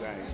Right.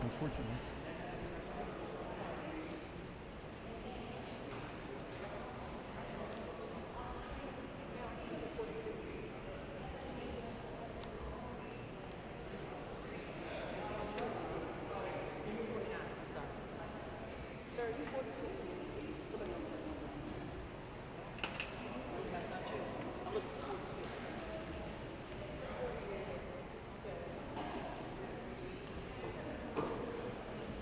unfortunately. Sir, are you 46? Somebody else. That's not you. I look for 46. Okay.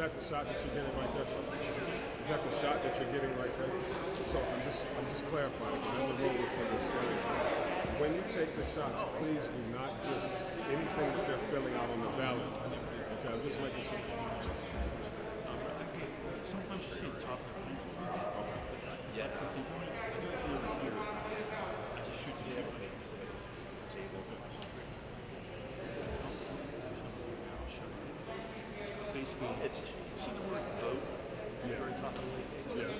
that the shot that you're getting right there? Is that the shot that you're getting right there? So I'm just clarifying. I'm the roller for this area. When you take the shots, please do not get anything that they're filling out on the ballot. Okay, I'm just making sure. Sometimes you see a top of the pencil. Okay. Yeah. If you're going from over here, I just shoot the shit. Basically, it's see the word vote at the very top of the lake? Yeah. Okay.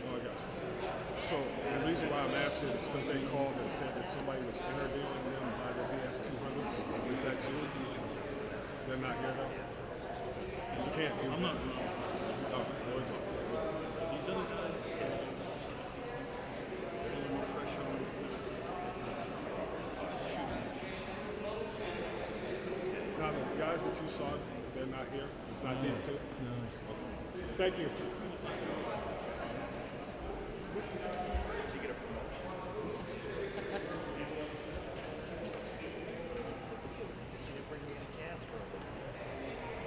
Oh, I got you. So the reason why I'm asking is because they called and said that somebody was interviewing them by the DS200s. Is that you? They're not here though? You can't do I'm that. not. Oh, there we go. These other guys, put a little more pressure on them. Just shoot them. Now the guys that you saw, they're not here? It's not these two? No. Okay. Thank you.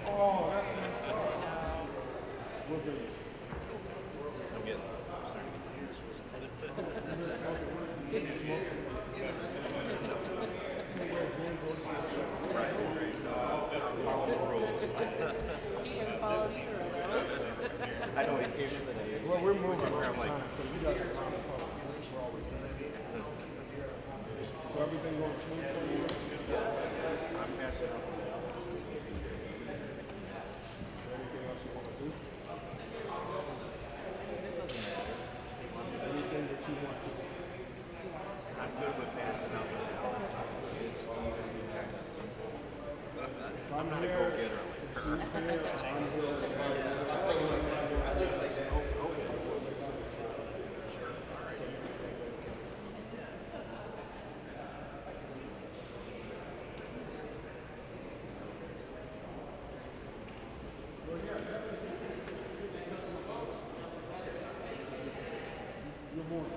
Oh, that's nice. We'll do it. I'm starting to get the Right. Follow the rules. He didn't follow either of those. I know he came in today. Well, we're moving around like, time, so you got to So everything going smooth for you? I'm passing out the balance. Anything else you want to do? It doesn't matter. Anything that you want to do? I'm good with passing out the balance. It's easy, kind of simple. I'm not a go-getter like her. Okay. Sure. All right. Good morning.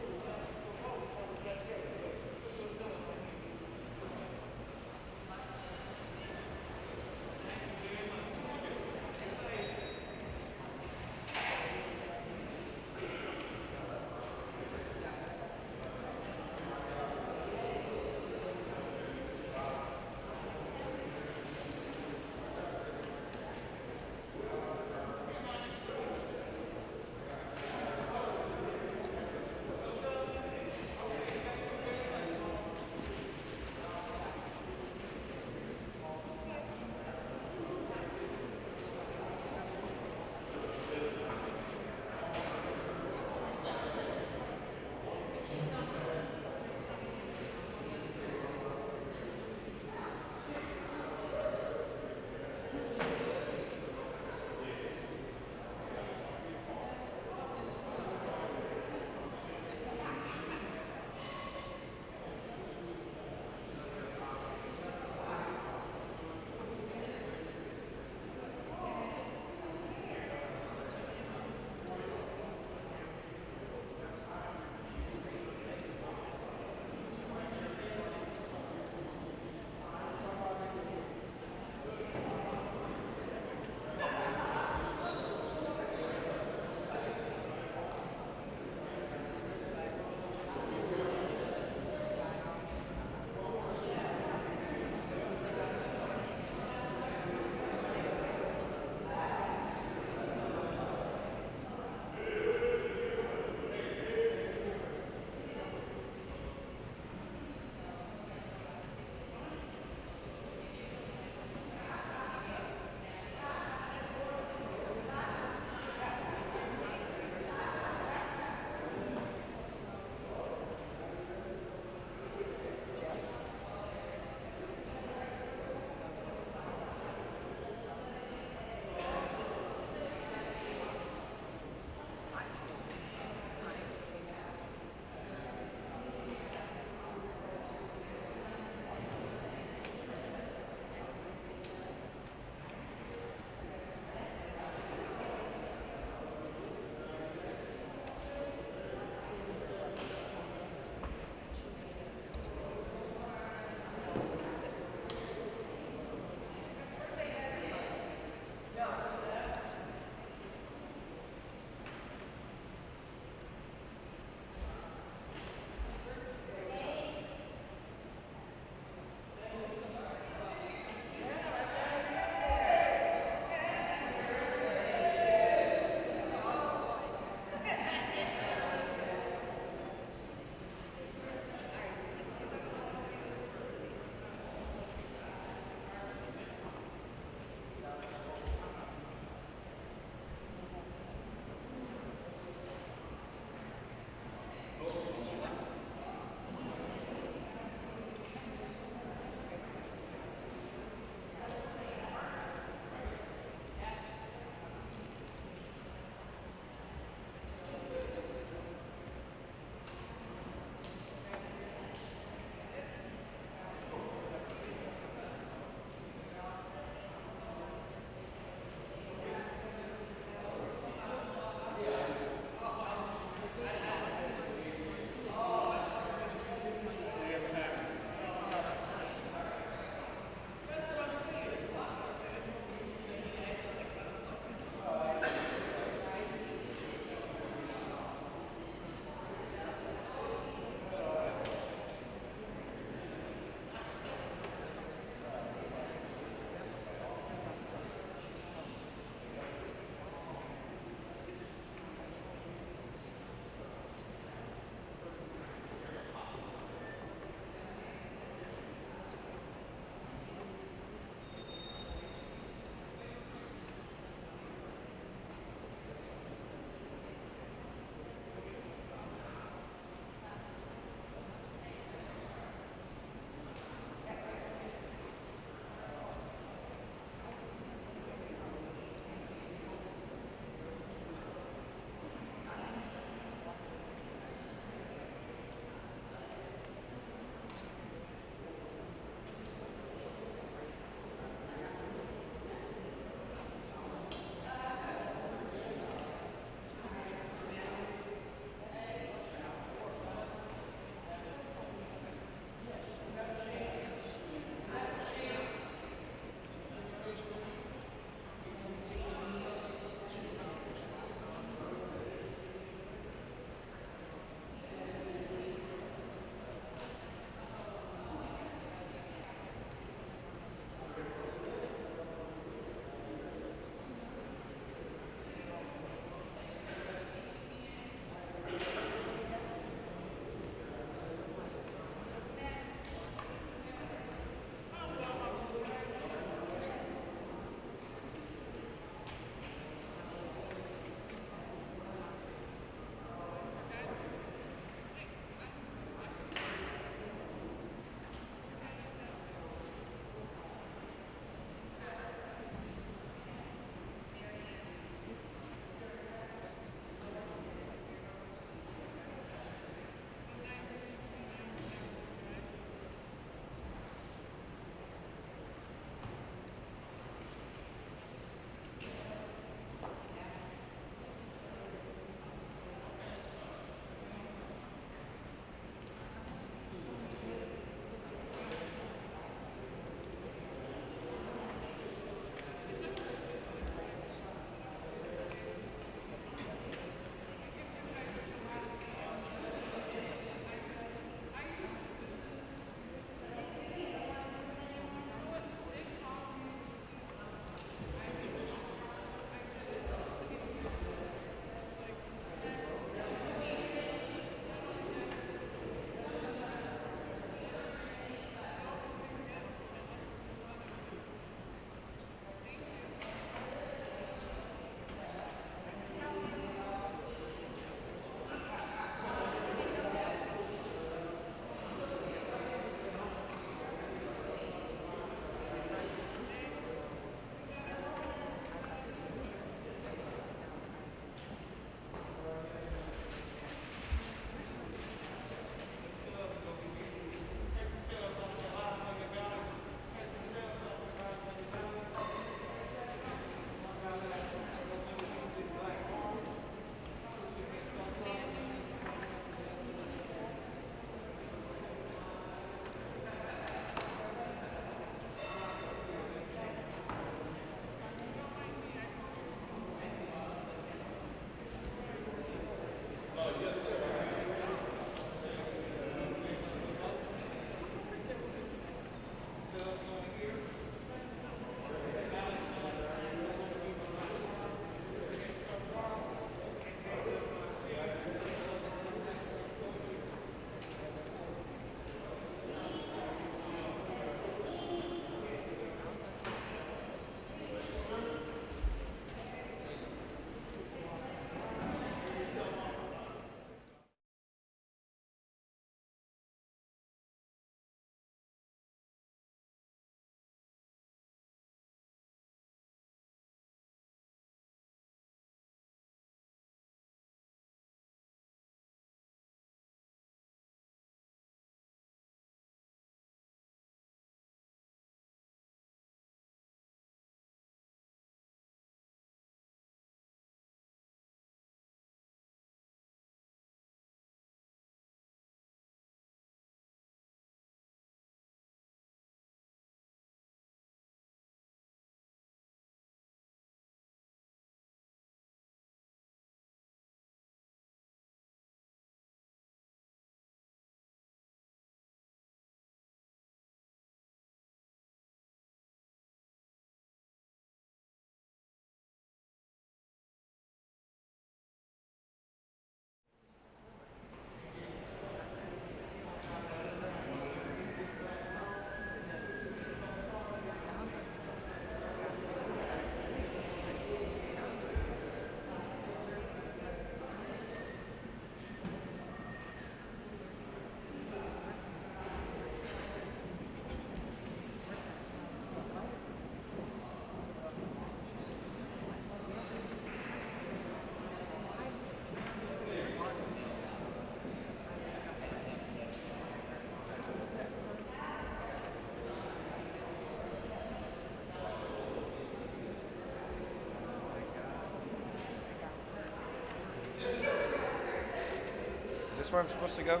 where I'm supposed to go?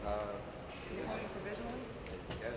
You're going provisionally? Yes.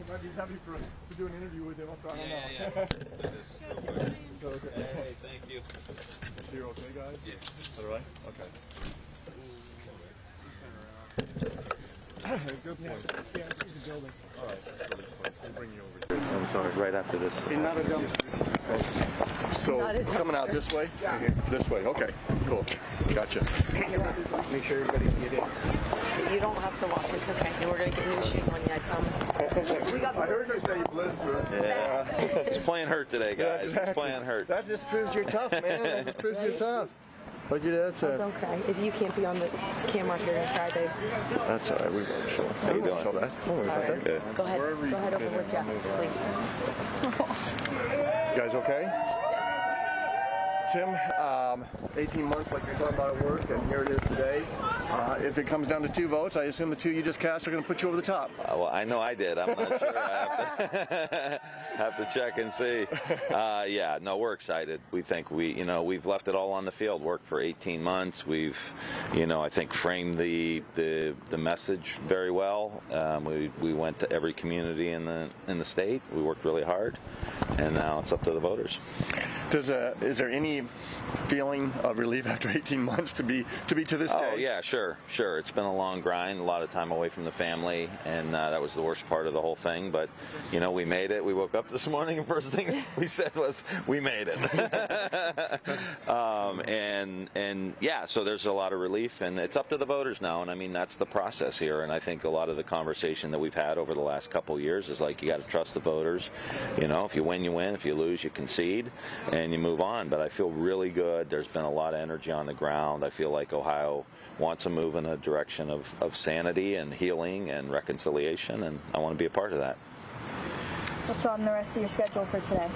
Might be heavy for to do an interview with him. I don't know. Okay. Hey, thank you. So you're okay, guys? Yeah. Is that all right? Okay. Good point. Yeah, it's the building. All right, let's go this way. We'll bring you over here. I'm sorry, right after this. So, coming out this way? This way, okay. Cool. Gotcha. Make sure everybody's get in. You don't have to walk. It's okay. We're going to get new shoes on you, I promise. I heard you say blister. Yeah. He's playing hurt today, guys. exactly. He's playing hurt. That just proves you're tough, man. That just proves you're tough. Like your dad said. Don't cry. If you can't be on the camera, if you're going to cry, babe. That's all right. We won't show. How you doing? Show that. Don't worry about that. Good. Go ahead. Go ahead over with Jeff, please. You guys okay? Tim, 18 months like you're talking about at work, and here it is today. If it comes down to 2 votes, I assume the 2 you just cast are going to put you over the top. Well, I know I did. I'm not sure. I have to check and see. Yeah, no, we're excited. We think we've left it all on the field. Worked for 18 months. We've, I think framed the message very well. We went to every community in the state. We worked really hard, and now it's up to the voters. Is there any feeling of relief after 18 months to be to this day? Oh yeah, sure. It's been a long grind, a lot of time away from the family, and that was the worst part of the whole thing. But we made it. We woke up this morning, and first thing we said was, "We made it." And yeah, so there's a lot of relief, and it's up to the voters now. And I mean, that's the process here. And I think a lot of the conversation that we've had over the last couple of years is like, you got to trust the voters. If you win, you win. If you lose, you concede, and you move on. But I feel really good. There's been a lot of energy on the ground. I feel like Ohio wants to move in a direction of sanity and healing and reconciliation, and I want to be a part of that. What's on the rest of your schedule for today?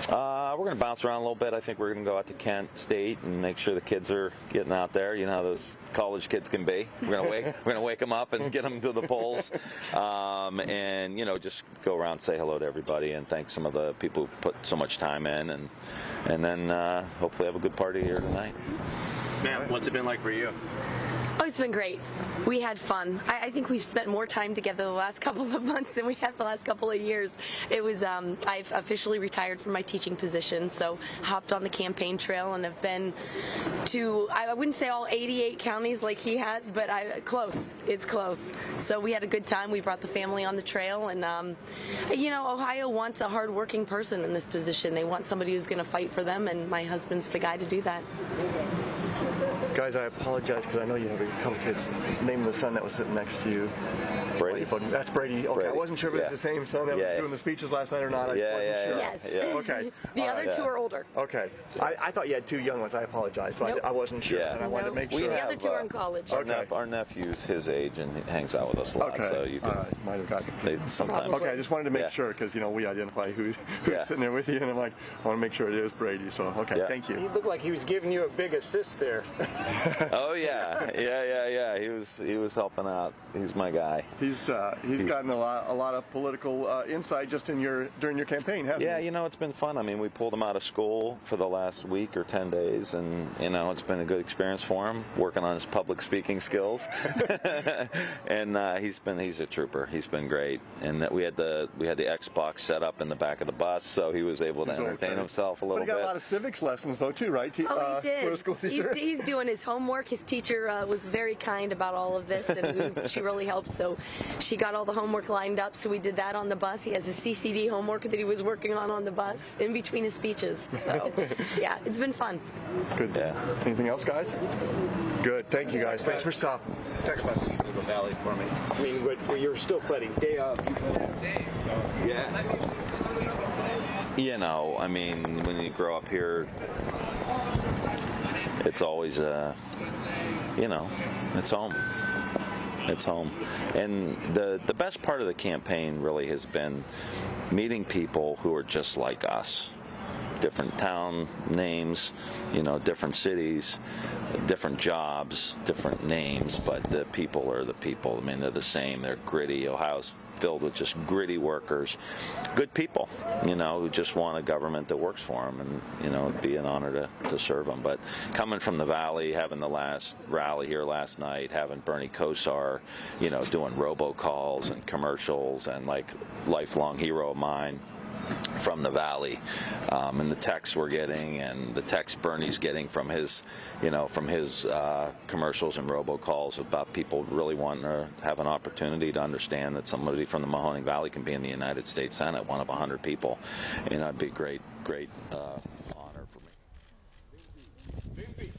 We're going to bounce around a little bit. I think we're going to go out to Kent State and make sure the kids are getting out there. You know how those college kids can be. We're going to wake them up and get them to the polls, and just go around, say hello to everybody, and thank some of the people who put so much time in, and then hopefully have a good party here tonight. Ma'am, what's it been like for you? Oh, it's been great. We had fun. I think we've spent more time together the last couple of months than we have the last couple of years. It was, I've officially retired from my teaching position, so hopped on the campaign trail and have been to, I wouldn't say all 88 counties like he has, but close. It's close. So we had a good time. We brought the family on the trail, and Ohio wants a hard-working person in this position. They want somebody who's going to fight for them, and my husband's the guy to do that. Guys, I apologize because I know you have a couple kids. Name the son that was sitting next to you. Brady. That's Brady. Okay, Brady. I wasn't sure if it was the same son that was doing the speeches last night or not. I just wasn't sure. Yes. Yeah. Okay. The other two are older. Okay. I thought you had 2 young ones. I apologize. So Nope. I wasn't sure, Yeah. and I wanted to make sure. The other two are in college. Our nephew's his age and he hangs out with us a lot, Okay. so you can. Might have gotten confused. Sometimes. Okay, I just wanted to make Yeah. sure because we identify who's Yeah. sitting there with you, and I'm like, I want to make sure it is Brady. So Yeah. thank you. He looked like he was giving you a big assist there. Oh yeah. He was helping out. He's my guy. He's gotten a lot of political insight just during your campaign, hasn't Yeah, he? it's been fun. I mean, we pulled him out of school for the last week or 10 days, and it's been a good experience for him, working on his public speaking skills. And he's a trooper. He's been great. And that we had the Xbox set up in the back of the bus, so he was able to entertain himself a little But he got bit. a lot of civics lessons though too, right? Oh, he did. For a school teacher. He's doing his homework. His teacher was very kind about all of this, and she really helped. So she got all the homework lined up, so we did that on the bus. He has his CCD homework that he was working on the bus in between his speeches. So, yeah, it's been fun. Good. Yeah. Anything else, guys? Good. Thank you, guys. Thanks for stopping. Text message to the Valley for me. I mean, but you're still fighting day of. Yeah. I mean, when you grow up here, it's always it's home. It's home. And the best part of the campaign really has been meeting people who are just like us. different town names, different cities, different jobs, different names, but the people are the people. I mean, they're the same. They're gritty. Ohio's filled with just gritty workers, good people, who just want a government that works for them, and it'd be an honor to serve them. But coming from the Valley, having the last rally here last night, having Bernie Kosar, doing robocalls and commercials, and like lifelong hero of mine from the Valley, and the texts we're getting, and the text Bernie's getting from his, commercials and robocalls about people really wanting to have an opportunity to understand that somebody from the Mahoning Valley can be in the United States Senate, one of 100 people. It'd be a great honor for me. Lindsay.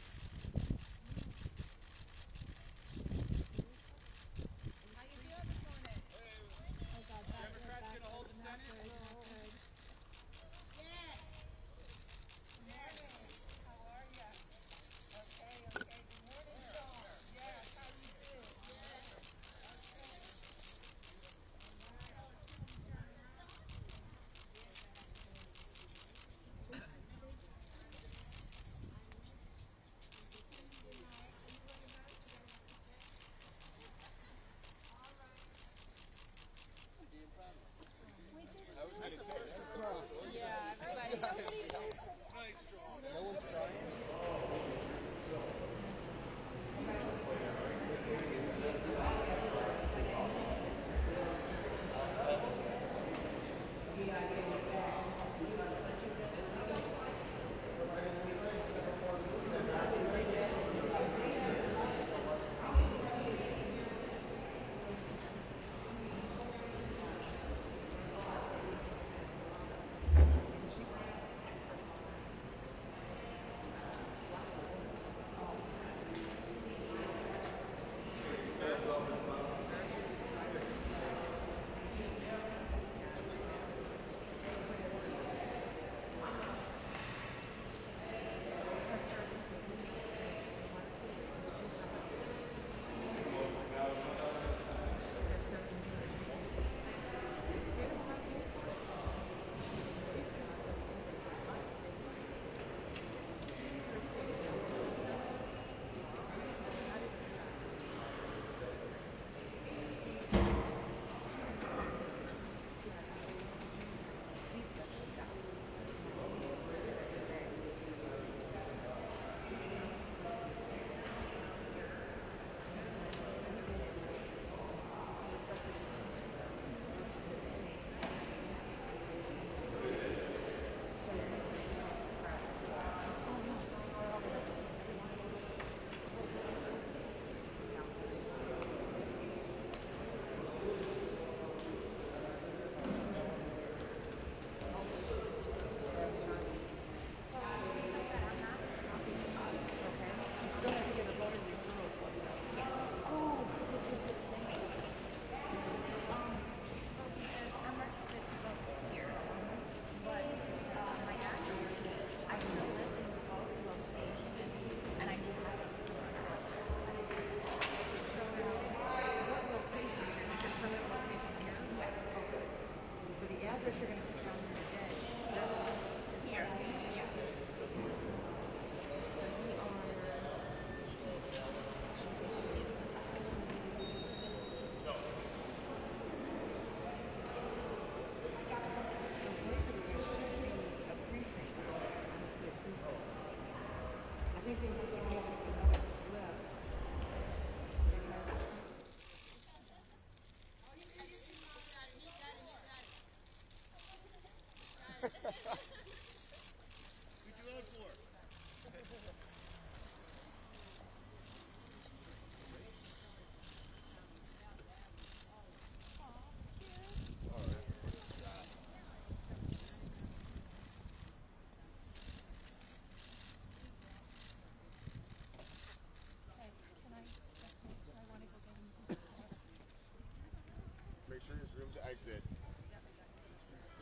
Make sure there's room to exit.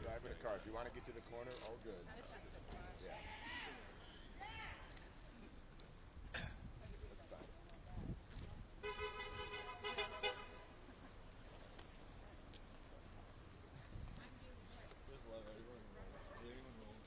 Drive in a car. If you want to get to the corner, all good. Yeah. That's fine. Just love everyone. Everyone knows.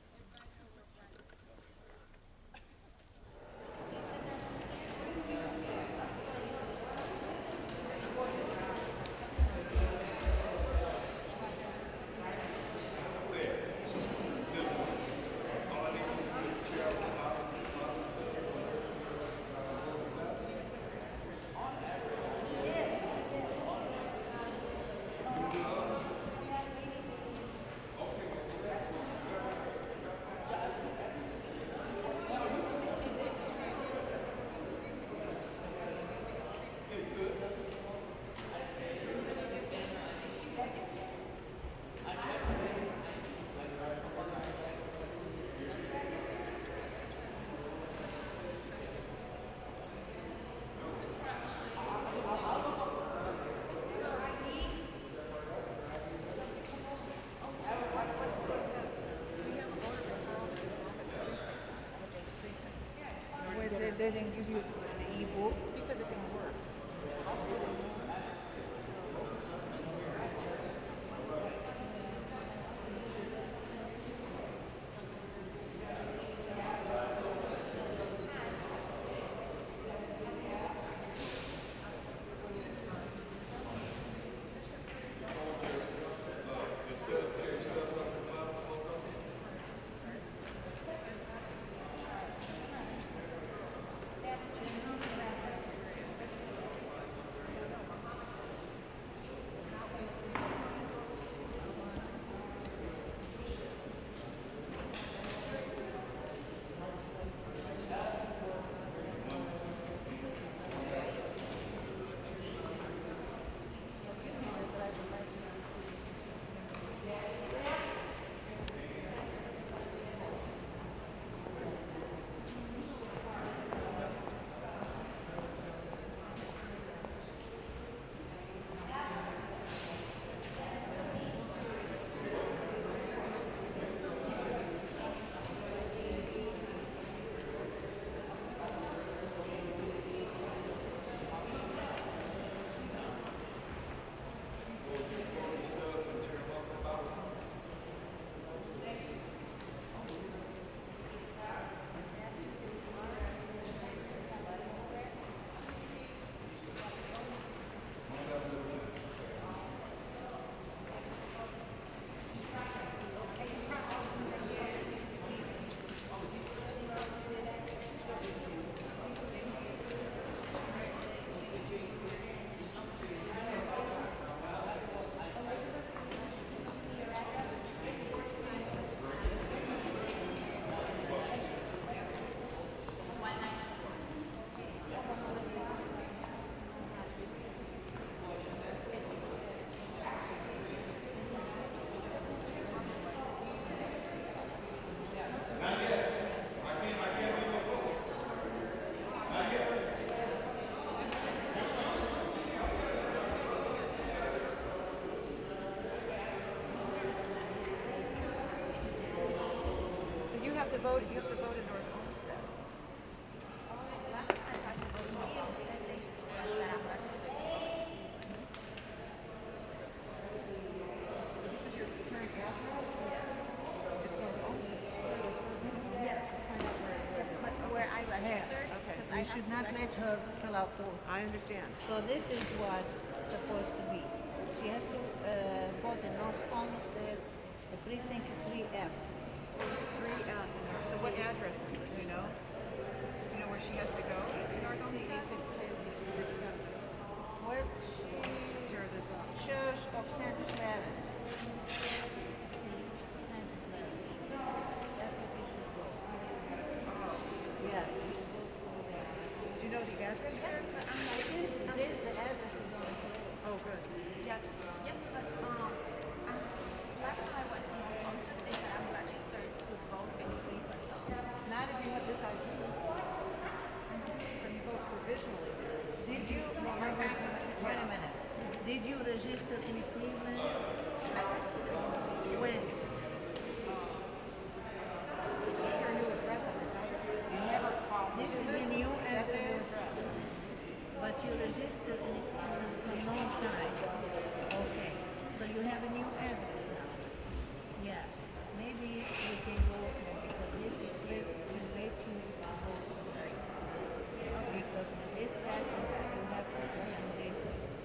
they didn't give you the e-book? He said it didn't work. have to vote. You have to vote in North Olmsted. This is your current address? It's North Olmsted. Yes, but where I registered. Okay. You should not let her fill out those. I understand. So this is what it's supposed to be. She has to vote in North Olmsted, the precinct 3F. 3F. So what address is it? Do you know? Do you know where she has to go? North Olmsted? If it says where she Tear this up. Church of Saint Clarence. Saint Clarence. That's what you should go. Yeah, you should go through there. Do you know the address there? The address is on the slip. Oh, good. Yes, yes, but last time I went to North Olmsted, they said I'm registered to vote in Cleveland. Not if you have this ID. So you vote provisionally. Did you, wait a minute. Did you register in Cleveland? When? This is your new address on the notice. You never called. This is a new That's a new address, address. but you registered in Cleveland for a long time. Okay, so you have a new address now. Yeah, maybe we can go, because this is slip, we let you go tonight. Because with this address, you have to go in this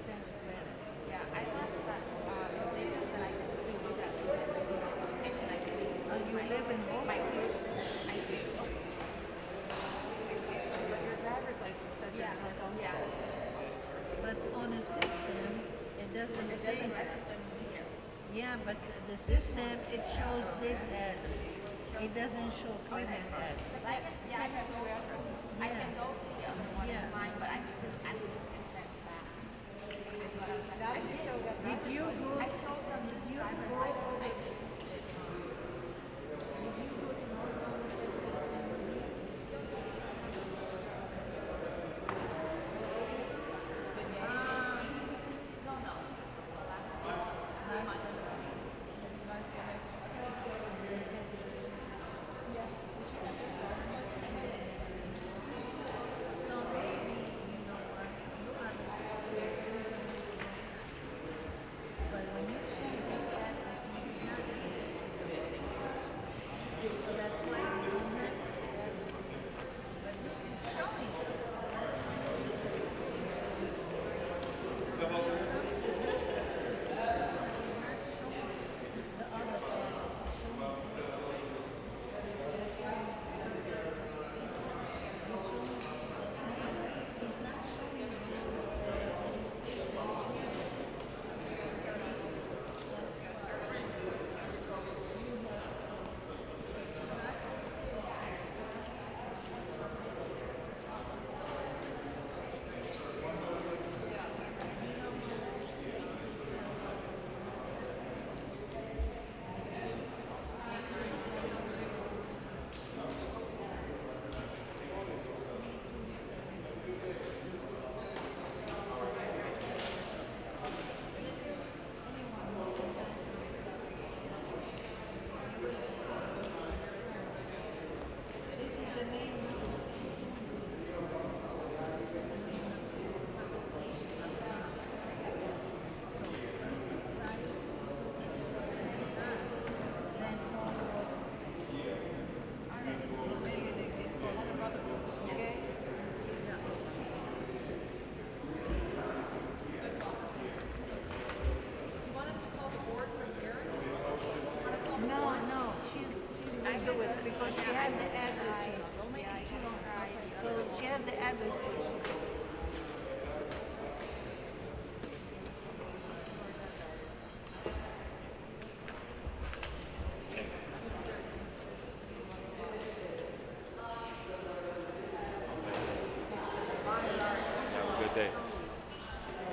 Saint Clarence. Yeah, I left that because they said that I could still do that because I live in my location. I can leave You live in both? my location. I do. But your driver's license says you're in North Olmsted. But on a system, it doesn't It say doesn't that. register me here. Yeah, but the system, it shows this address. It doesn't show Cleveland address. I can, You can't have two addresses. I can go to the other one. Yeah. It's fine, but I would just get sent back. Is what I'm Now trying that to you say. show that Did you go? I showed them this driver's license. I did. Did you go to North Olmsted for the same week? No, no. Last election. They said they registered.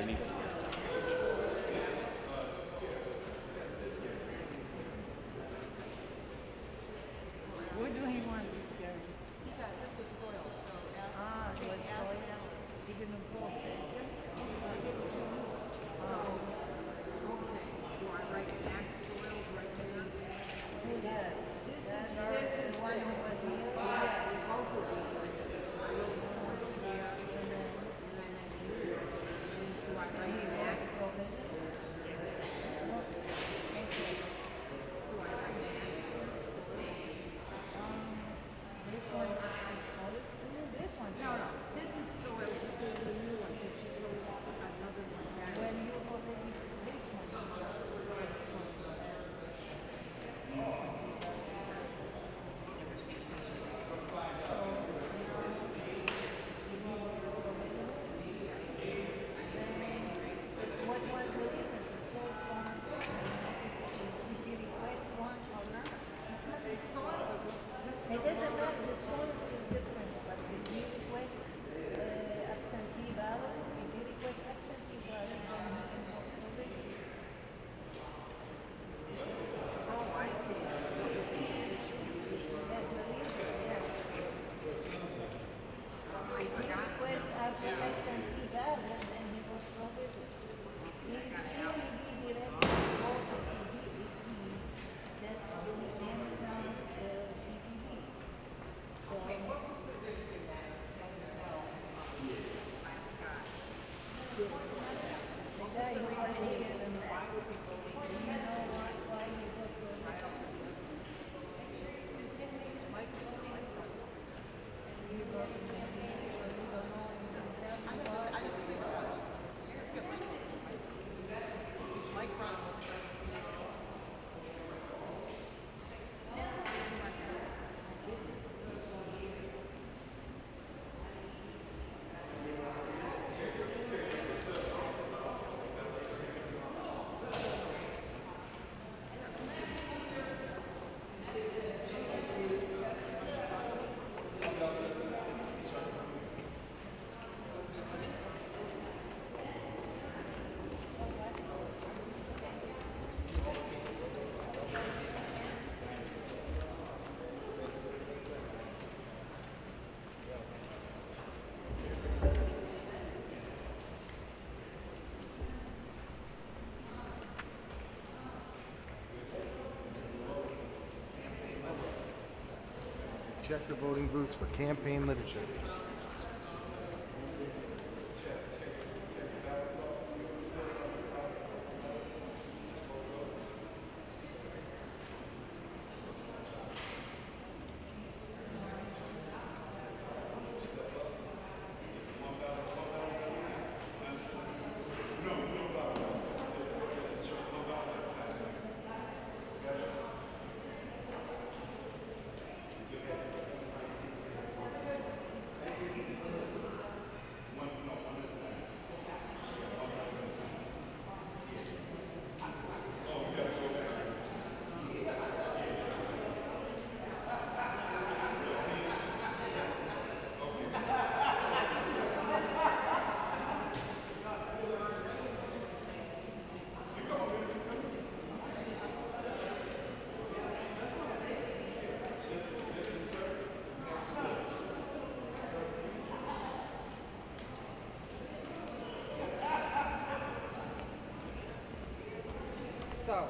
anything. What do he want this guy? He got this was soil, so ask, It was ask soil. them. He didn't go. They give it to you. So, okay, do I write max soils right there? Yeah. This is one who was here. Both of these are here. I wrote the soil here, and then here. Do I write max? So I write max. This one is solid too. This one. No, no, this is soil, but there's a new one, so she wrote another one back. When you already this one. What was the reason? It says on if you request one or not. It doesn't matter. The soil is different, but if you request absentee ballot, if you request absentee ballot, then you can vote provision. Oh, I see. That's the reason, yes. I If you forgot. request absentee ballot, then he votes provision. If he direct vote to DET, that's the same from PPP. So, Okay, what was the reason that the guy who was here, why was he voting? you know why he voted for it? Mike, You voted for him, so you don't know, you can tell me why. I didn't think about it. Let's get Mike. Mike brought him. Check the voting booths for campaign literature. So.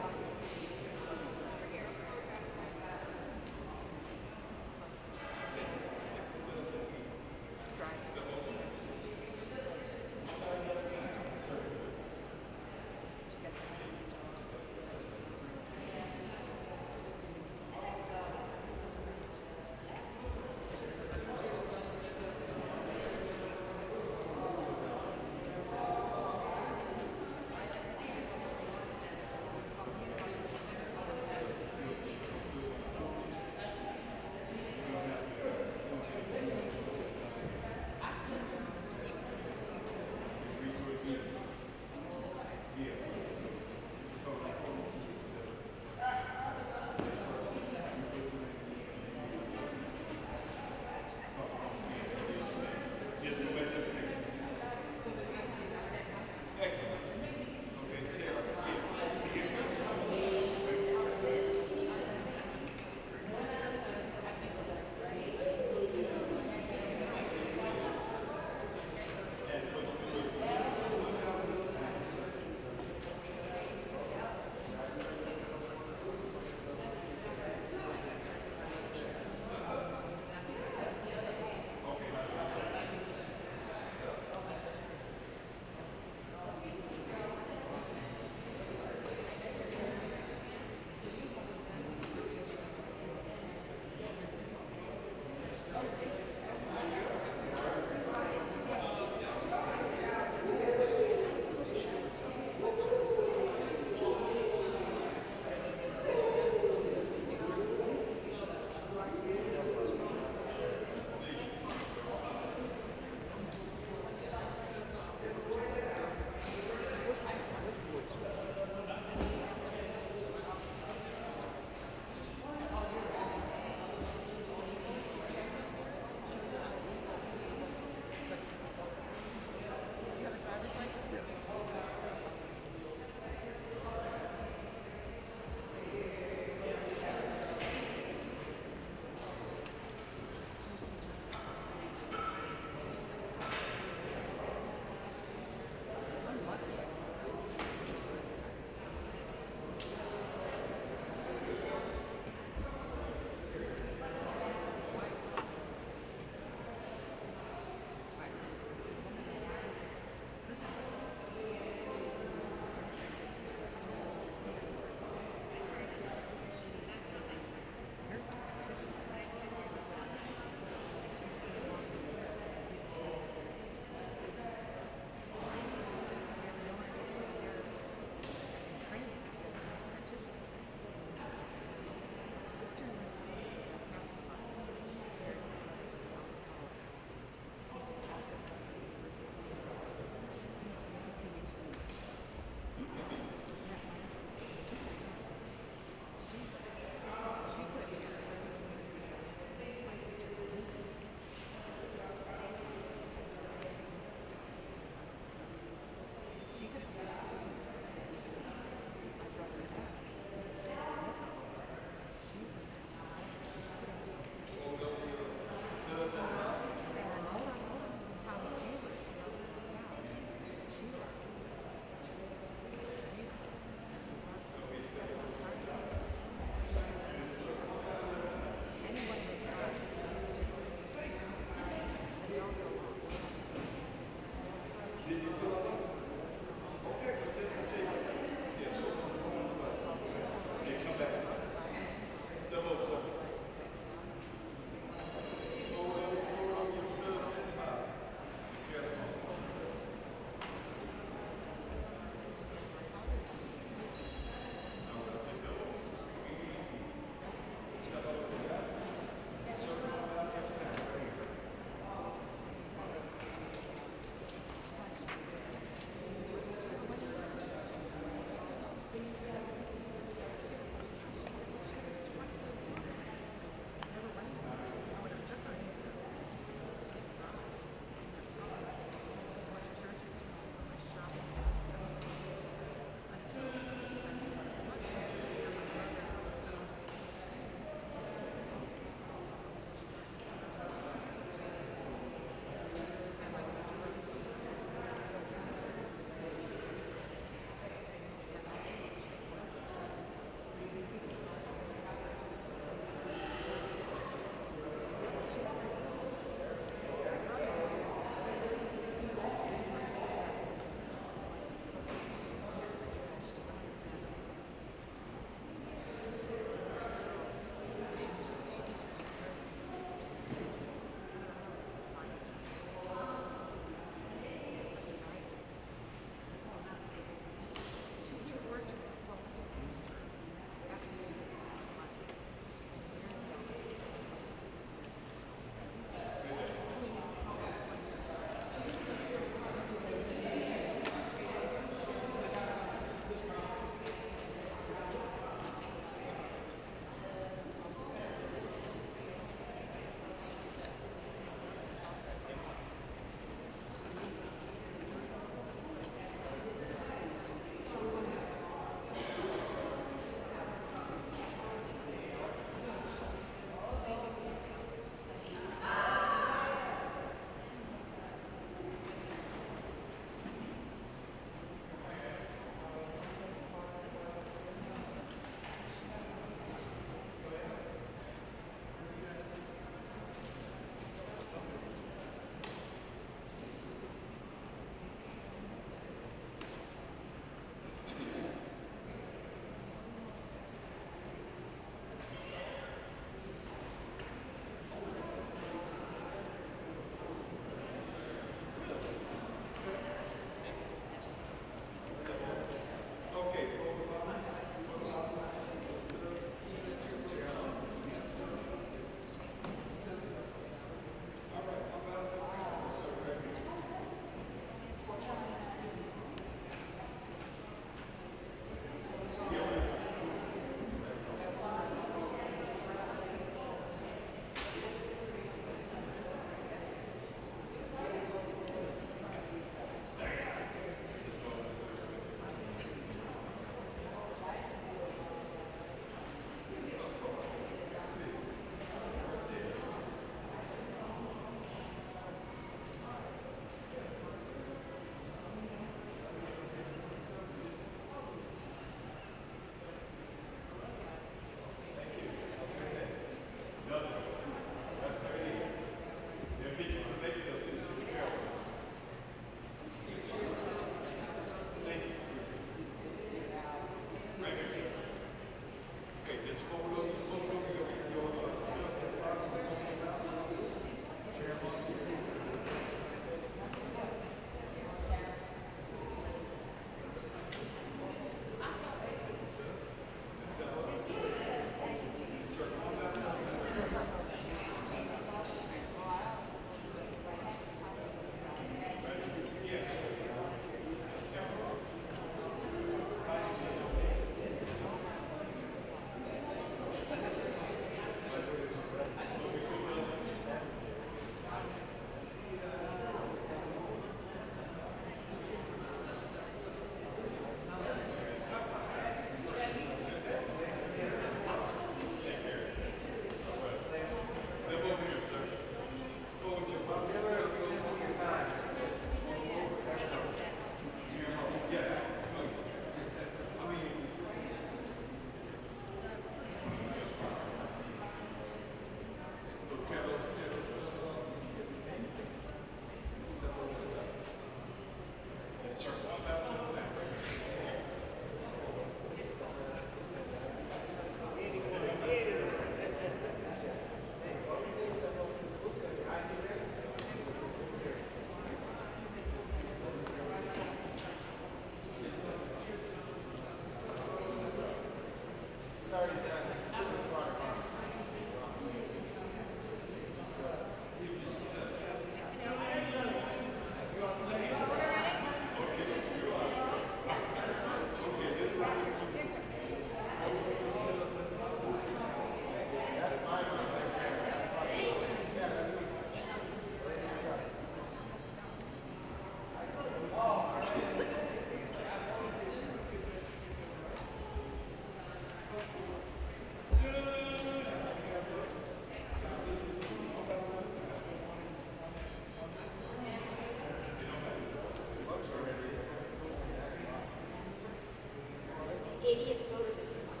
80th voter this month.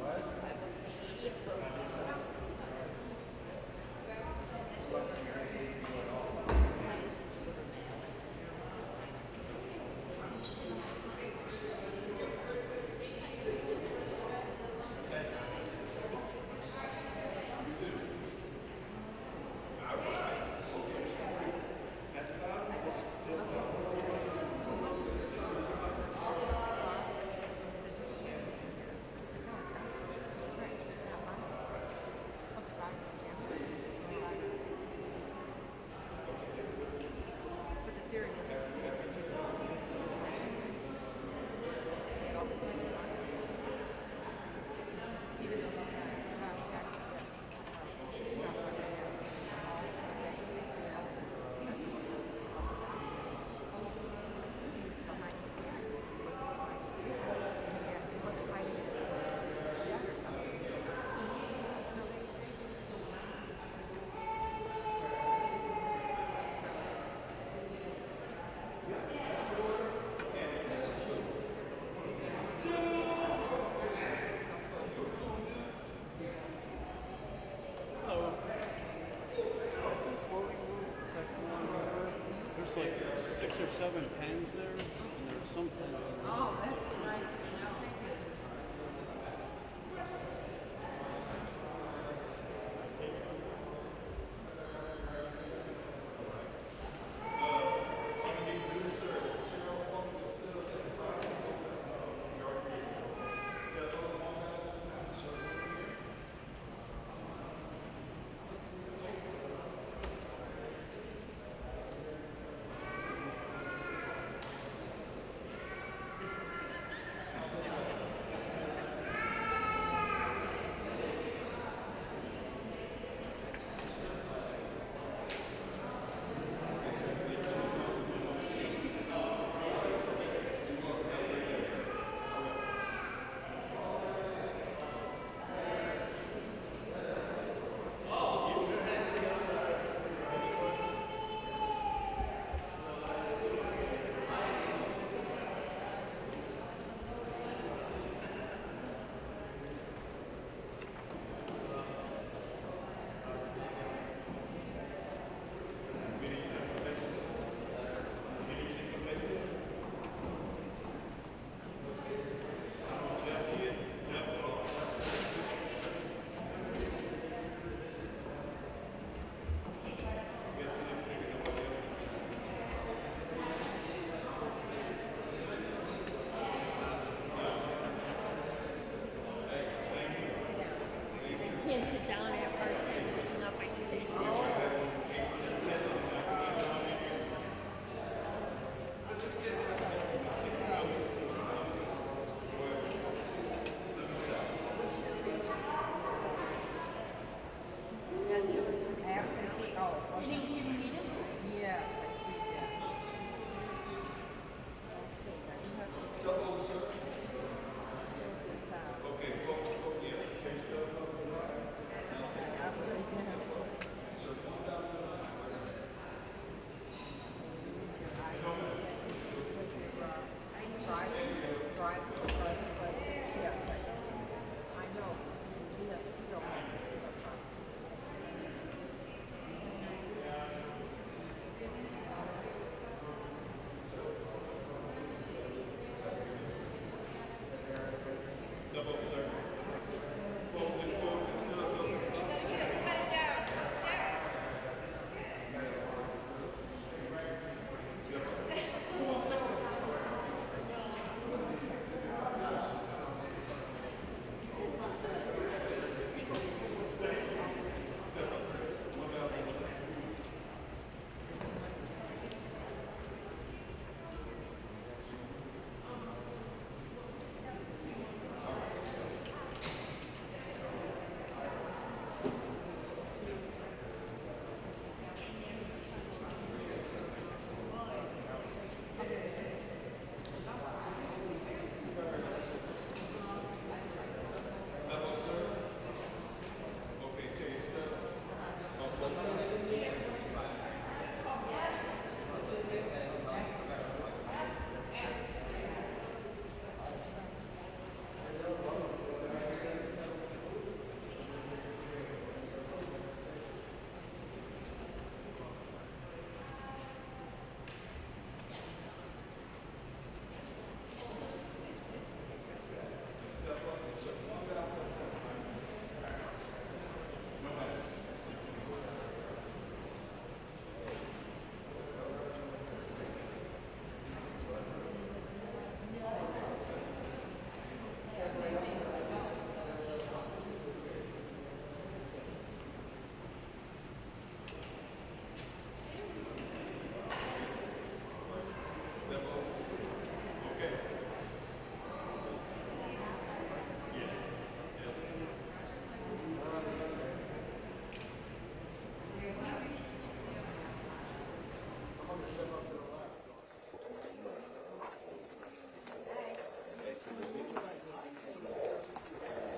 What? The 80th voter this month. There's like 6 or 7 pens there, and there's some pens. Oh, that's right.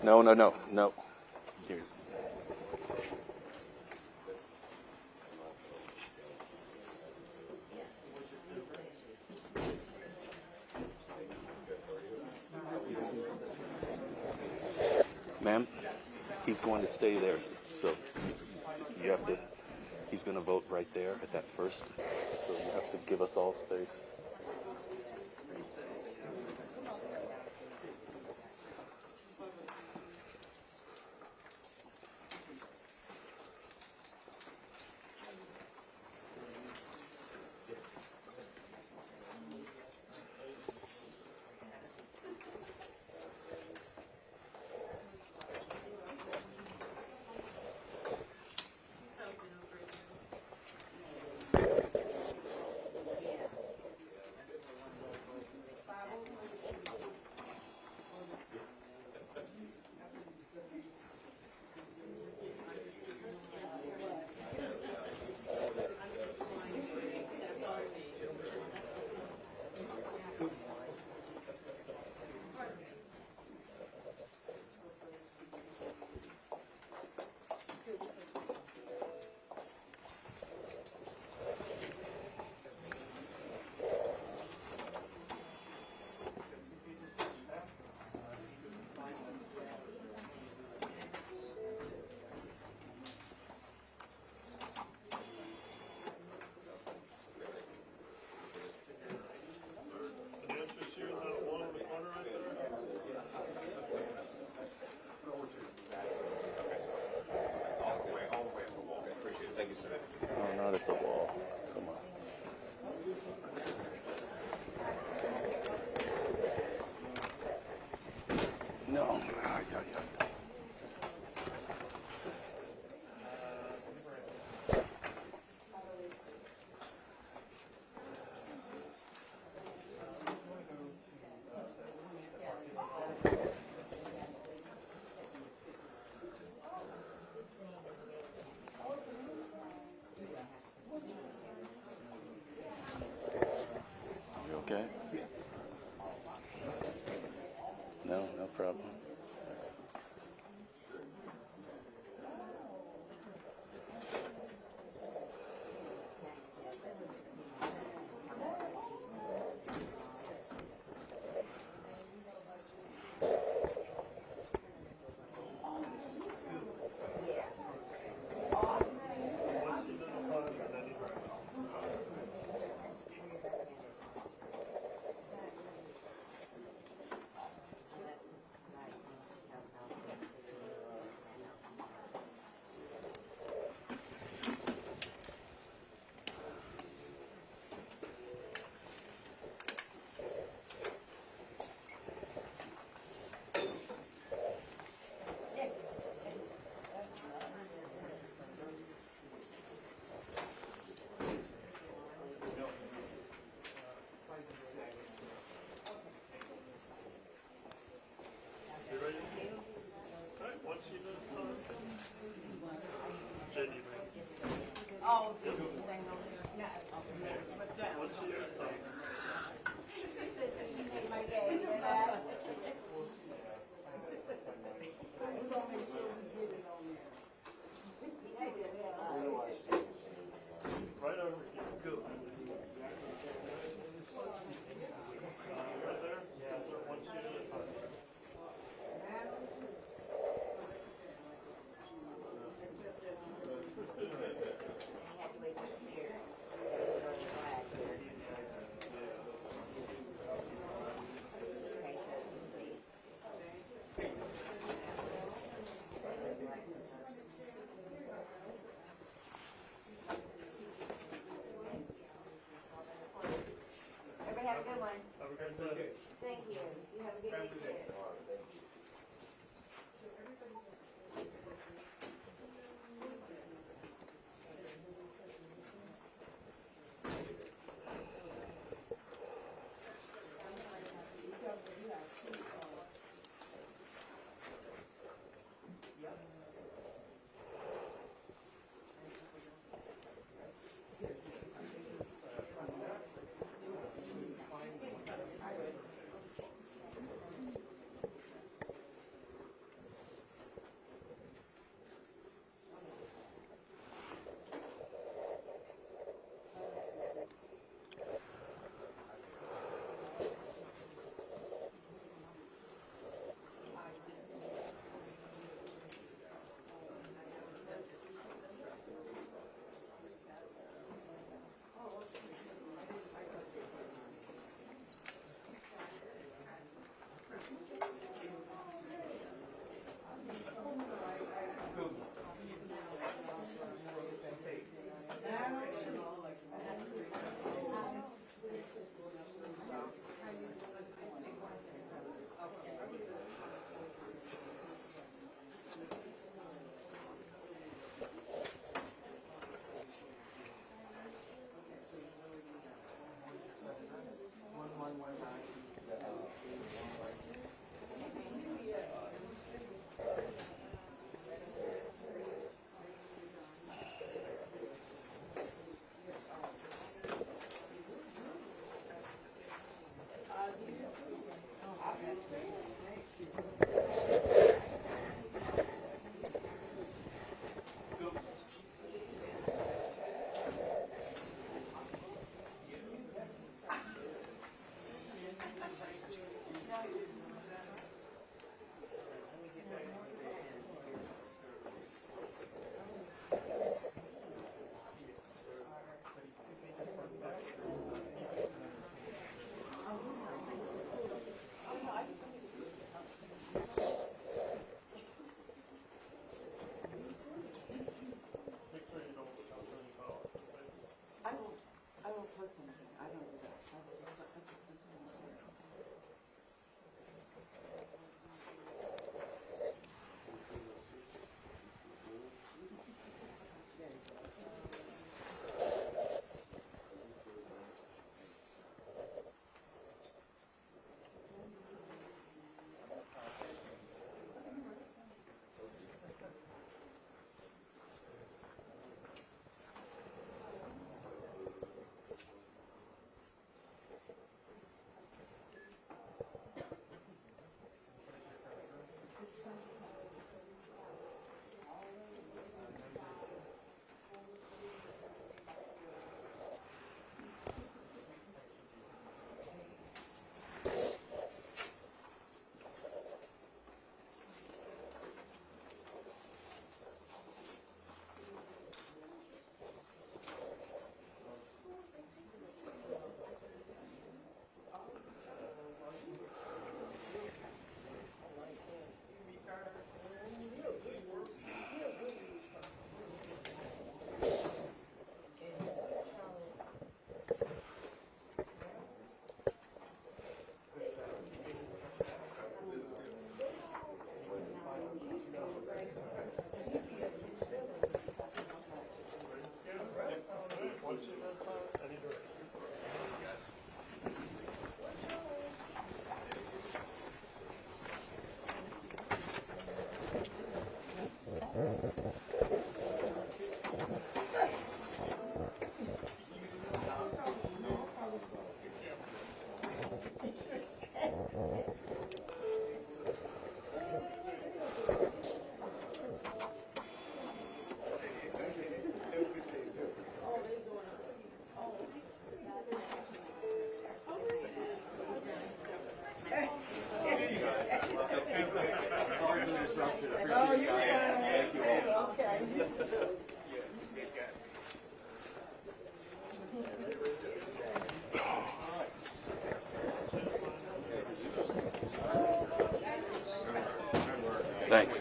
No, no, no, no. Here. Ma'am, he's going to stay there, so you have to, he's going to vote right there at that first, so you have to give us all space. Oh, not at the wall. Come on. No. Ah, yeah, yeah. You okay? No, no problem. Have a good one. Have a good day. Thank you. You have a good day too. Thanks.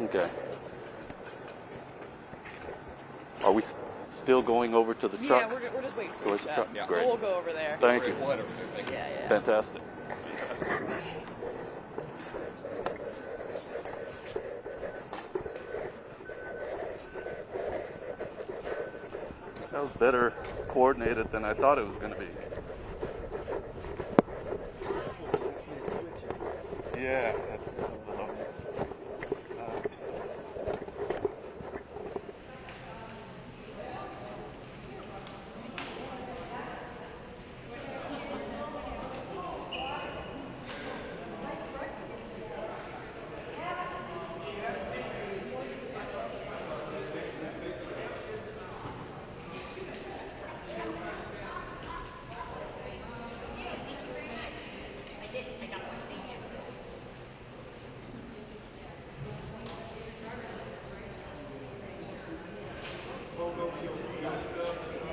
Okay. Are we still going over to the truck? Yeah, we're just waiting for Towards the the shot. truck? Yeah. Great. We'll go over there. Thank you. Yeah. Fantastic. That was better coordinated than I thought it was going to be. Yeah.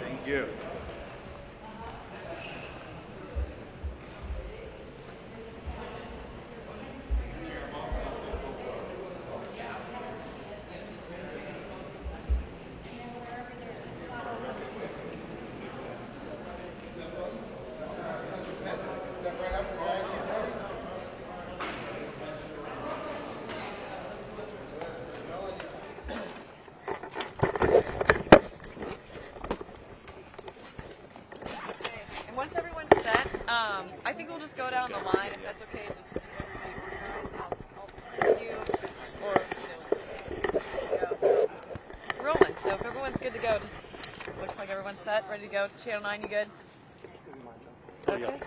Thank you. And once everyone's set, I think we'll just go down the line if that's okay. Just keep everybody organized. I'll you or go. So, rolling. So if everyone's good to go, just looks like everyone's set, ready to go. Channel 9, you good? Okay.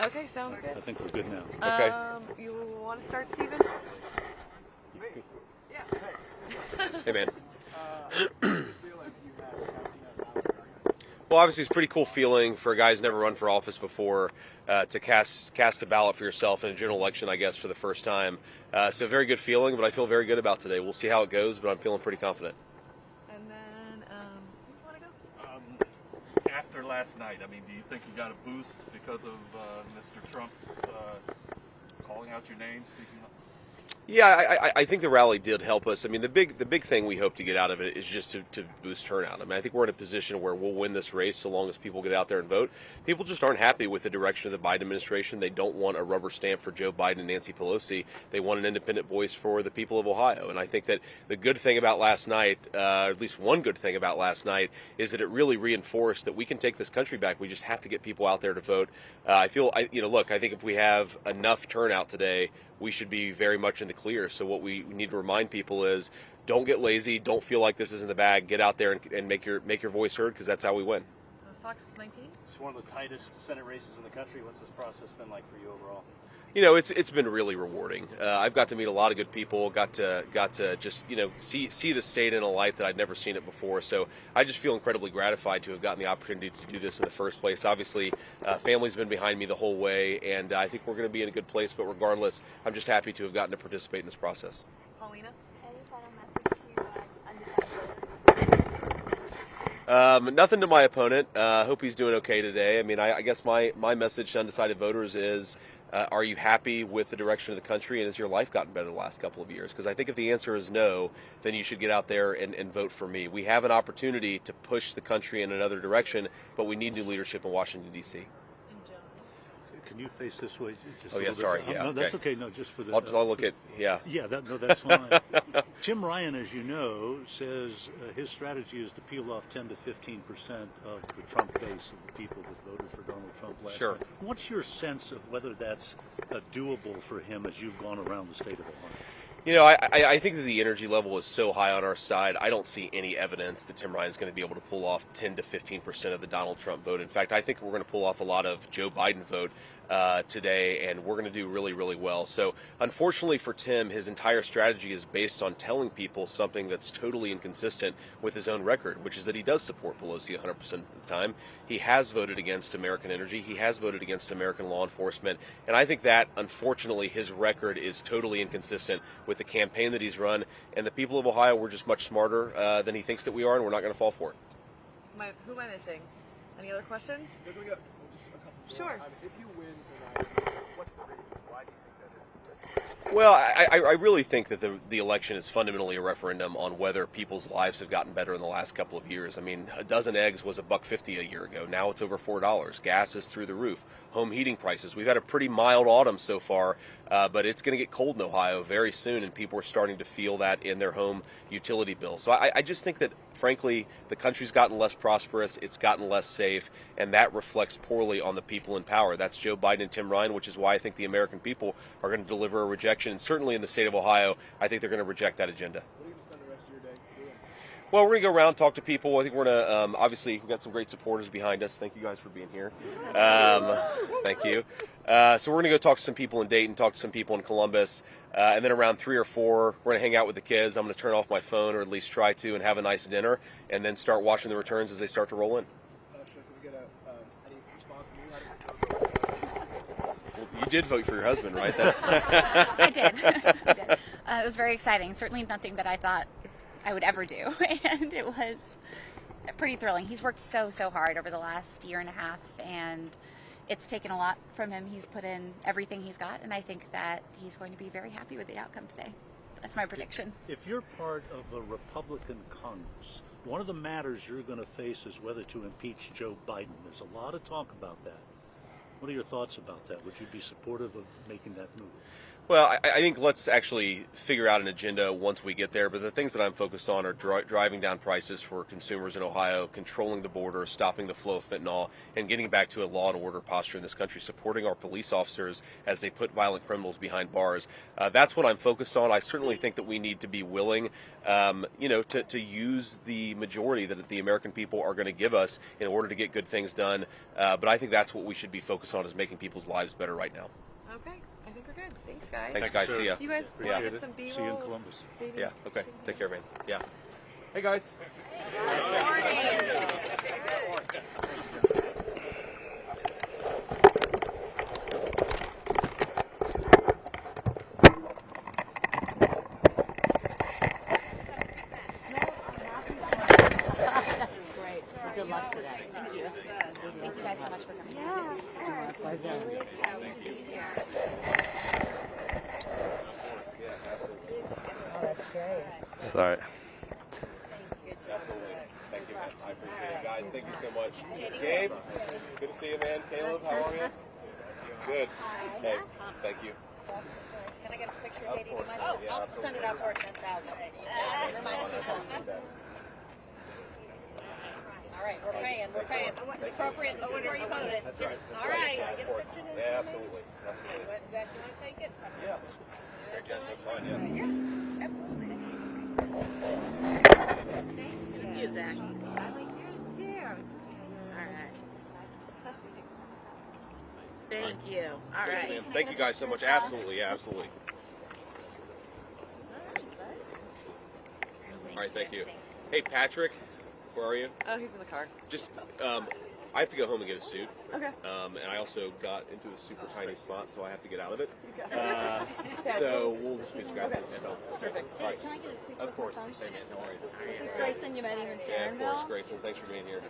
Okay, sounds good. I think we're good now. Okay. You want to start, Steven? Yeah. Hey, man. Well, obviously, it's a pretty cool feeling for a guy who's never run for office before to cast a ballot for yourself in a general election, I guess, for the first time. So, very good feeling, but I feel very good about today. We'll see how it goes, but I'm feeling pretty confident. And then, who do you want to go? After last night, I mean, do you think you got a boost because of Mr. Trump calling out your name, speaking up? Yeah, I think the rally did help us. I mean, the big thing we hope to get out of it is just to boost turnout. I mean, I think we're in a position where we'll win this race so long as people get out there and vote. People just aren't happy with the direction of the Biden administration. They don't want a rubber stamp for Joe Biden and Nancy Pelosi. They want an independent voice for the people of Ohio. And I think that the good thing about last night, at least one good thing about last night, is that it really reinforced that we can take this country back. We just have to get people out there to vote. I think if we have enough turnout today, we should be very much in the clear. So what we need to remind people is don't get lazy, don't feel like this is in the bag, get out there and make your voice heard, because that's how we win. Fox 19? It's one of the tightest Senate races in the country. What's this process been like for you overall? You know, it's been really rewarding. I've got to meet a lot of good people, got to just, see the state in a light that I'd never seen it before. So I just feel incredibly gratified to have gotten the opportunity to do this in the first place. Obviously, family's been behind me the whole way, and I think we're going to be in a good place. But regardless, I'm just happy to have gotten to participate in this process. Paulina? Any final message to undecided? Nothing to my opponent. Hope he's doing okay today. I mean, I guess my message to undecided voters is, are you happy with the direction of the country, and has your life gotten better the last couple of years? Because I think if the answer is no, then you should get out there and vote for me. We have an opportunity to push the country in another direction, but we need new leadership in Washington, D.C. Can you face this way? Just Oh, yeah, sorry. Yeah, no, that's okay. No, just for the. I'll look at, yeah. Yeah, that's fine. Tim Ryan, as you know, says his strategy is to peel off 10 to 15% of the Trump base of the people that voted for Donald Trump last Sure. night. What's your sense of whether that's doable for him as you've gone around the state of Ohio? You know, I think that the energy level is so high on our side. I don't see any evidence that Tim Ryan's going to be able to pull off 10 to 15% of the Donald Trump vote. In fact, I think we're going to pull off a lot of Joe Biden vote. today, and we're going to do really, really well. So unfortunately for Tim, his entire strategy is based on telling people something that's totally inconsistent with his own record, which is that he does support Pelosi 100% of the time. He has voted against American energy. He has voted against American law enforcement. And I think that, unfortunately, his record is totally inconsistent with the campaign that he's run. And the people of Ohio, we're just much smarter than he thinks that we are, and we're not going to fall for it. Who am I missing? Any other questions? Just a couple Sure. If you win tonight, what's the reason? Why do you think that is? Well, I really think that the election is fundamentally a referendum on whether people's lives have gotten better in the last couple of years. I mean, a dozen eggs was $1.50 a year ago. Now it's over $4. Gas is through the roof. Home heating prices. We've had a pretty mild autumn so far, but it's going to get cold in Ohio very soon, and people are starting to feel that in their home utility bills. So I just think that, frankly, the country's gotten less prosperous, it's gotten less safe, and that reflects poorly on the people in power. That's Joe Biden and Tim Ryan, which is why I think the American people are going to deliver a rejection. And certainly in the state of Ohio, I think they're going to reject that agenda. What are you going to spend the rest of your day doing? Well, we're going to go around, talk to people. I think we're going to, obviously, we've got some great supporters behind us. Thank you guys for being here. Thank you. So we're going to go talk to some people in Dayton, talk to some people in Columbus, and then around 3 or 4, we're going to hang out with the kids. I'm going to turn off my phone, or at least try to, and have a nice dinner, and then start watching the returns as they start to roll in. Can we get any response from you? Well, you did vote for your husband, right? That's I did. I did. It was very exciting. Certainly nothing that I thought I would ever do, and it was pretty thrilling. He's worked so hard over the last year and a half, and it's taken a lot from him. He's put in everything he's got, and I think that he's going to be very happy with the outcome today. That's my prediction. If you're part of a Republican Congress, one of the matters you're going to face is whether to impeach Joe Biden. There's a lot of talk about that. What are your thoughts about that? Would you be supportive of making that move? Well, I think let's actually figure out an agenda once we get there. But the things that I'm focused on are driving down prices for consumers in Ohio, controlling the border, stopping the flow of fentanyl, and getting back to a law and order posture in this country, supporting our police officers as they put violent criminals behind bars. That's what I'm focused on. I certainly think that we need to be willing, to use the majority that the American people are going to give us in order to get good things done. But I think that's what we should be focused on, is making people's lives better right now. Okay, I think we're good. Thanks, guys. Thanks, guys. See ya. You guys want to get some B-roll? See you in Columbus. Yeah, okay. Take care, man. Yeah. Hey, guys. That's great. Good luck today. Thank you. Thank you guys so much for coming. Yeah, sure. Pleasure. Really excited to be here. Oh, that's great. Sorry. Absolutely. Thank you, man. I appreciate it, guys. Thank you so much. Gabe, good to see you, man. Caleb, how are you? Good. Hey, thank you. Can I get a picture Of of Katie? course. Oh, Yeah, I'll absolutely. send it out for 10,000. All right, we're paying. We're paying. Appropriate before you vote it. That's right. All right. Of course. Yeah, absolutely. Absolutely. Zach, you want to take it? Yeah. That's fine, yeah. Absolutely. Thank you, Zach. I like yours too. All right. Thank you. All Good, right. man. Thank you guys so much. Absolutely. Yeah, absolutely. All right, thank you. Hey, Patrick, where are you? Oh, he's in the car. Just, I have to go home and get a suit. Okay. And I also got into a super tiny spot, so I have to get out of it. Okay. So we'll just meet you guys at home. Perfect. All right. Can I get a picture Of course. with the Hey, man, how are you? This is Grayson. You met him in Yeah, of Sharonville. course, Grayson. Thanks for being here.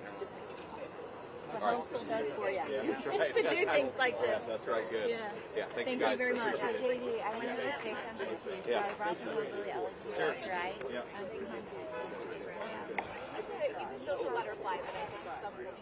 What homeschool does for you. Yeah, that's right. To do things like this. That's right. Good. Yeah. Yeah. Thank you Thank guys. you very much. Appreciate it. JD, I wanted to say something to you. So Yeah. I brought some of the eligible Sure. right? Yeah. I'm behind you. He's a social butterfly, but I think some point.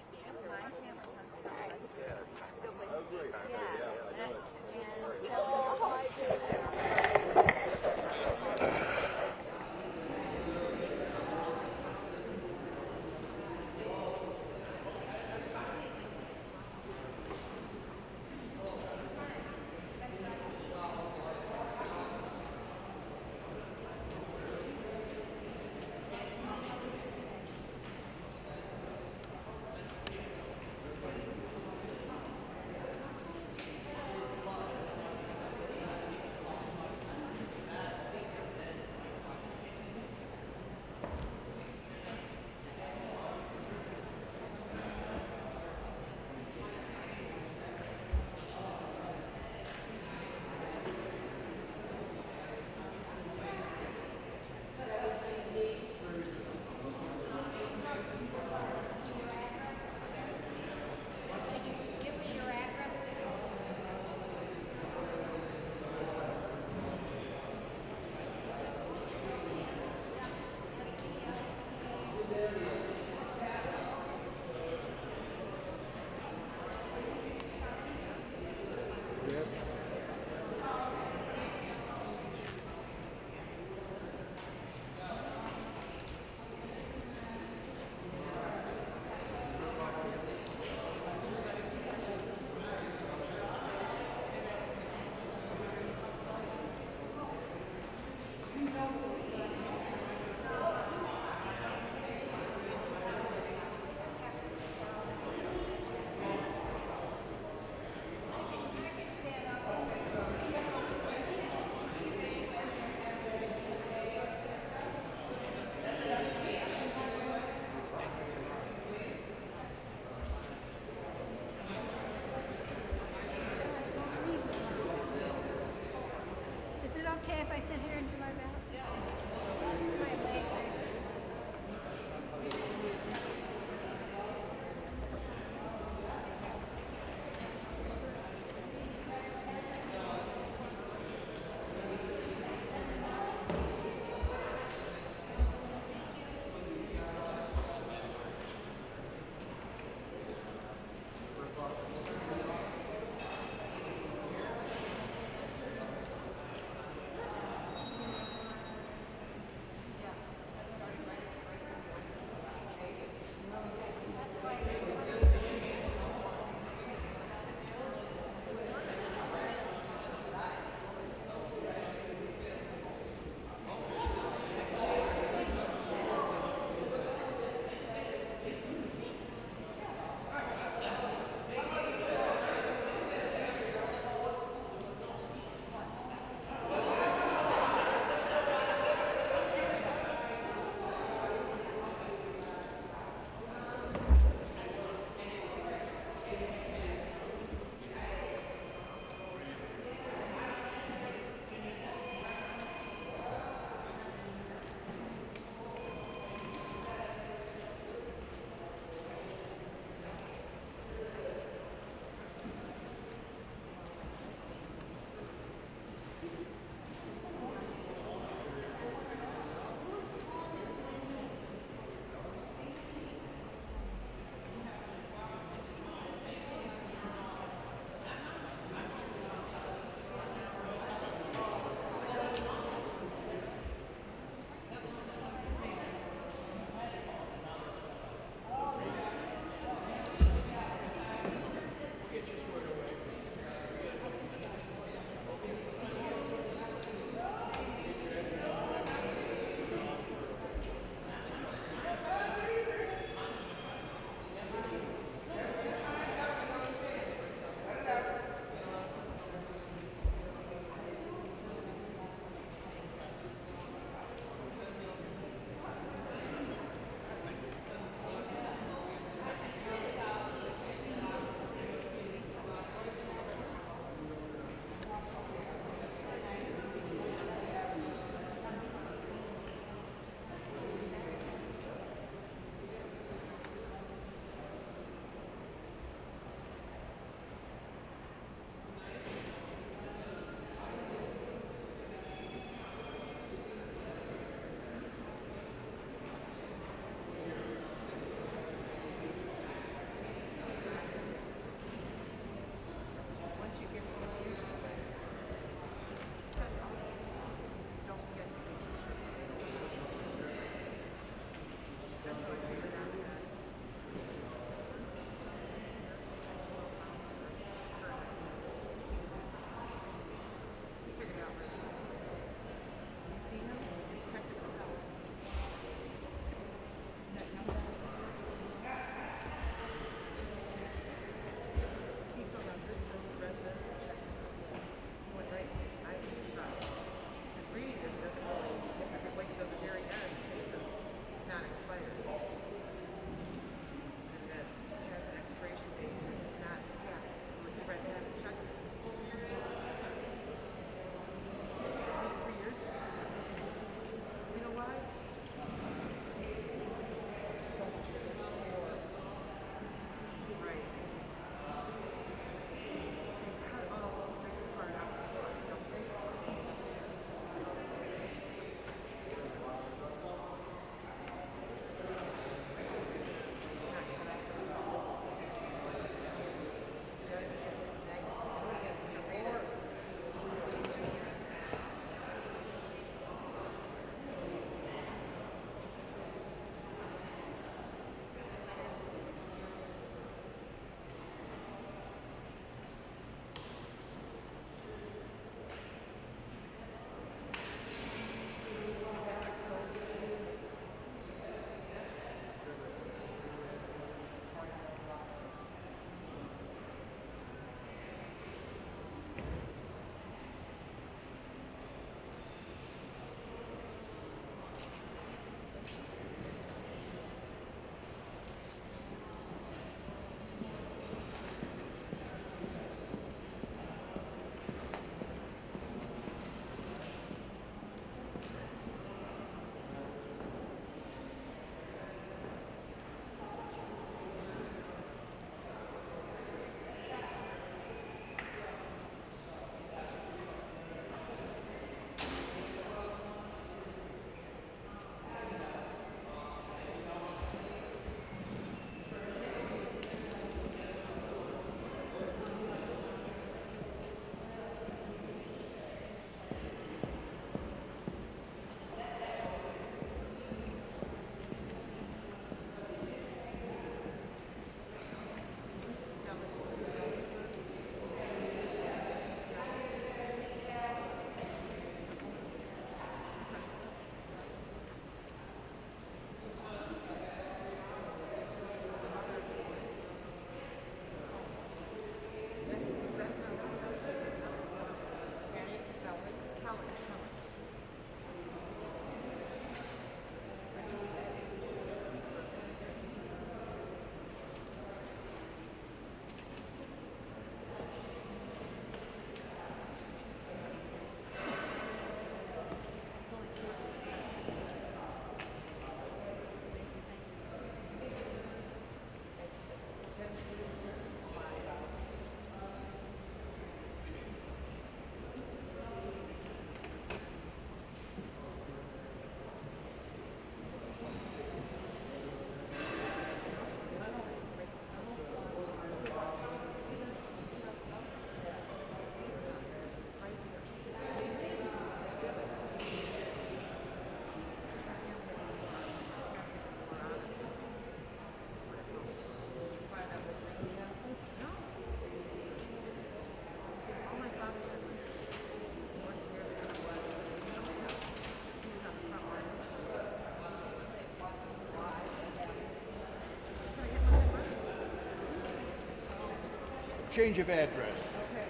change of address. Okay.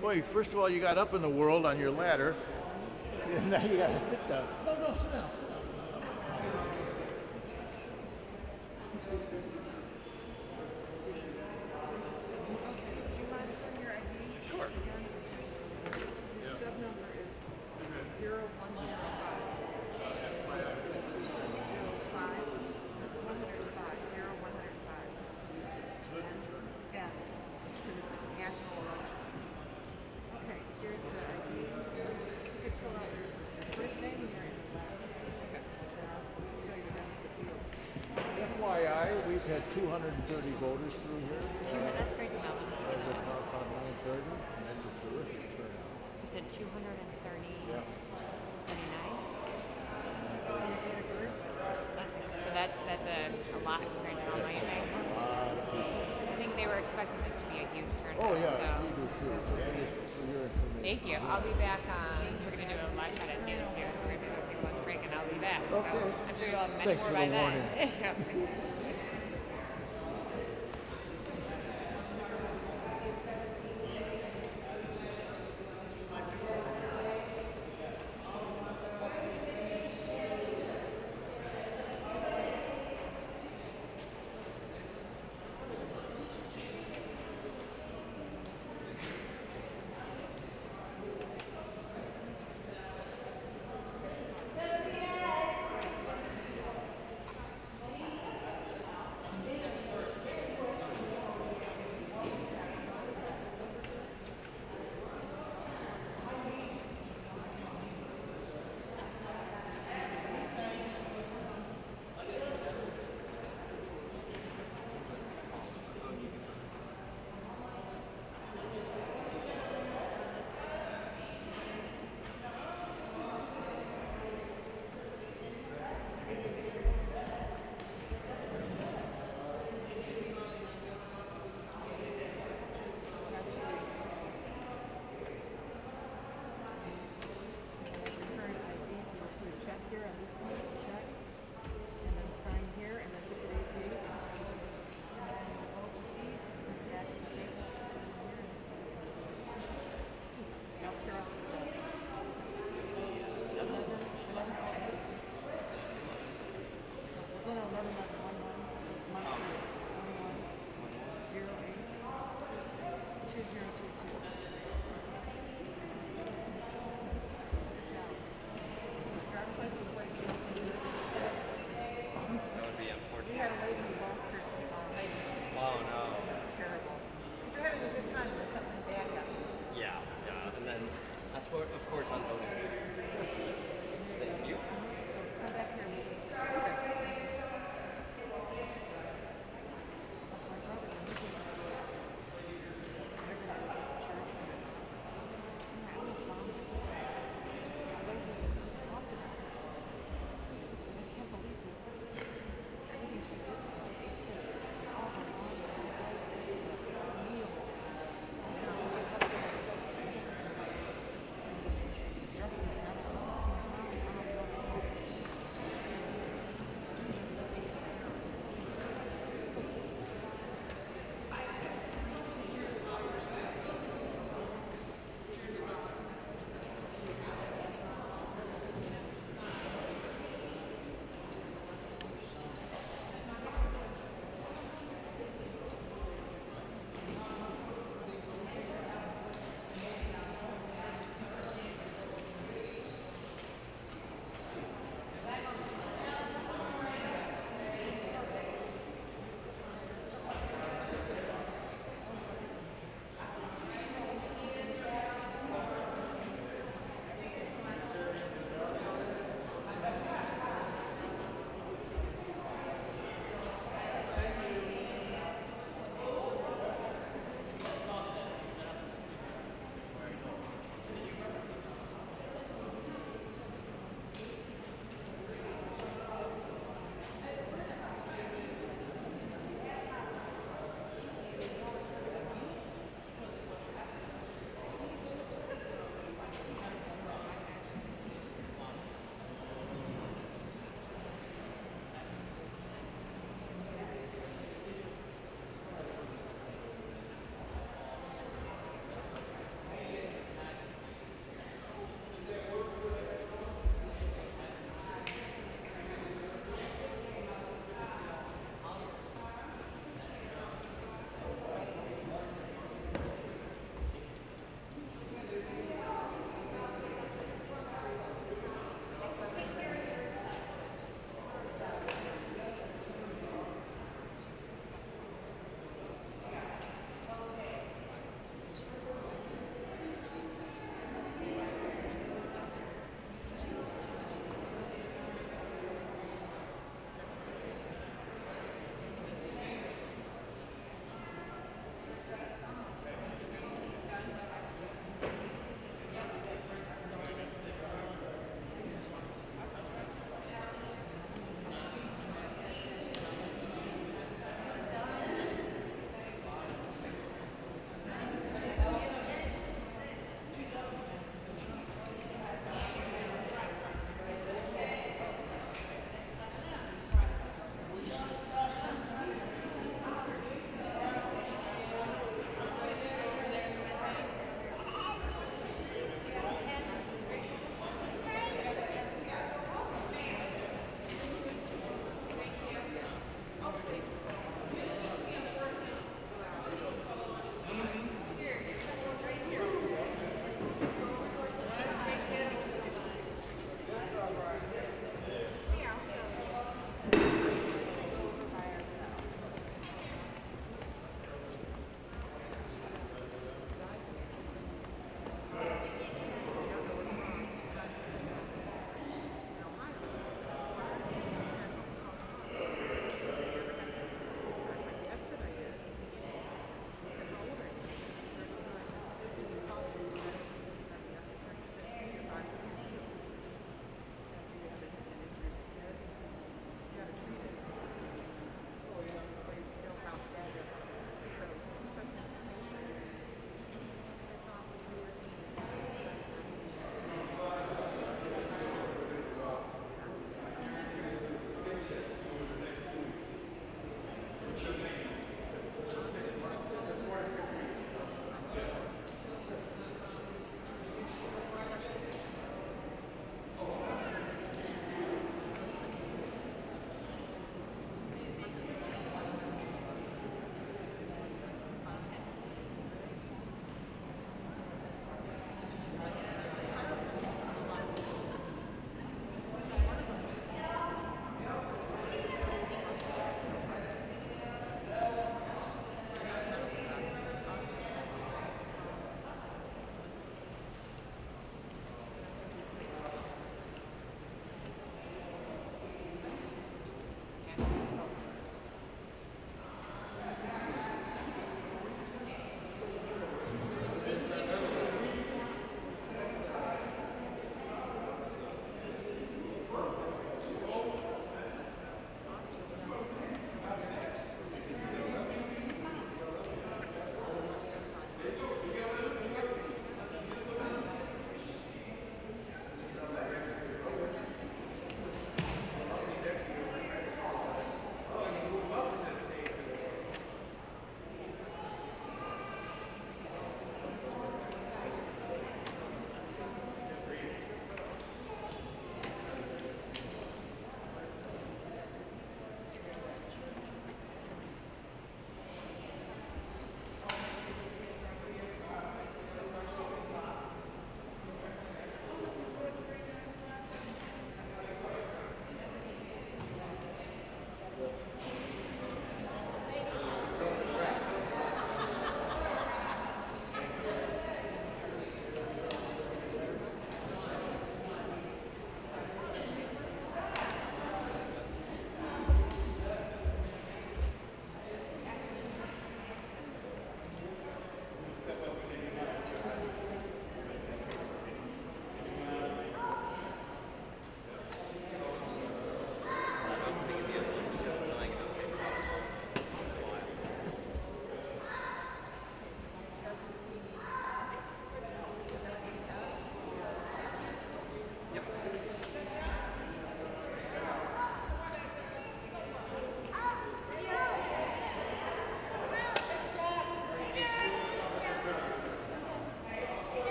Boy, first of all, you got up in the world on your ladder, and now you got to sit down. No, no, sit down, sit down. Sure. Sub number is 0105. 0105. Yeah, because it's a national election. Okay, here's the ID. You could fill out your first name and your last name. Show you the rest of the field. FYI, we've had 230 voters through here. That's great to know. As of about 9:30, and that's a terrific turnout. You said 230. Yeah. 39. That's a lot compared to normal. You think? A lot of people. I think they were expecting it to be a huge turnout. Oh yeah, So. we do too. That is for your information. Thank you. I'll be back. We're going to do a live cut at noon here, so we're going to go take a lunch break, and I'll be back. Okay. So I'm sure you'll have many Thanks more for by the then. warning.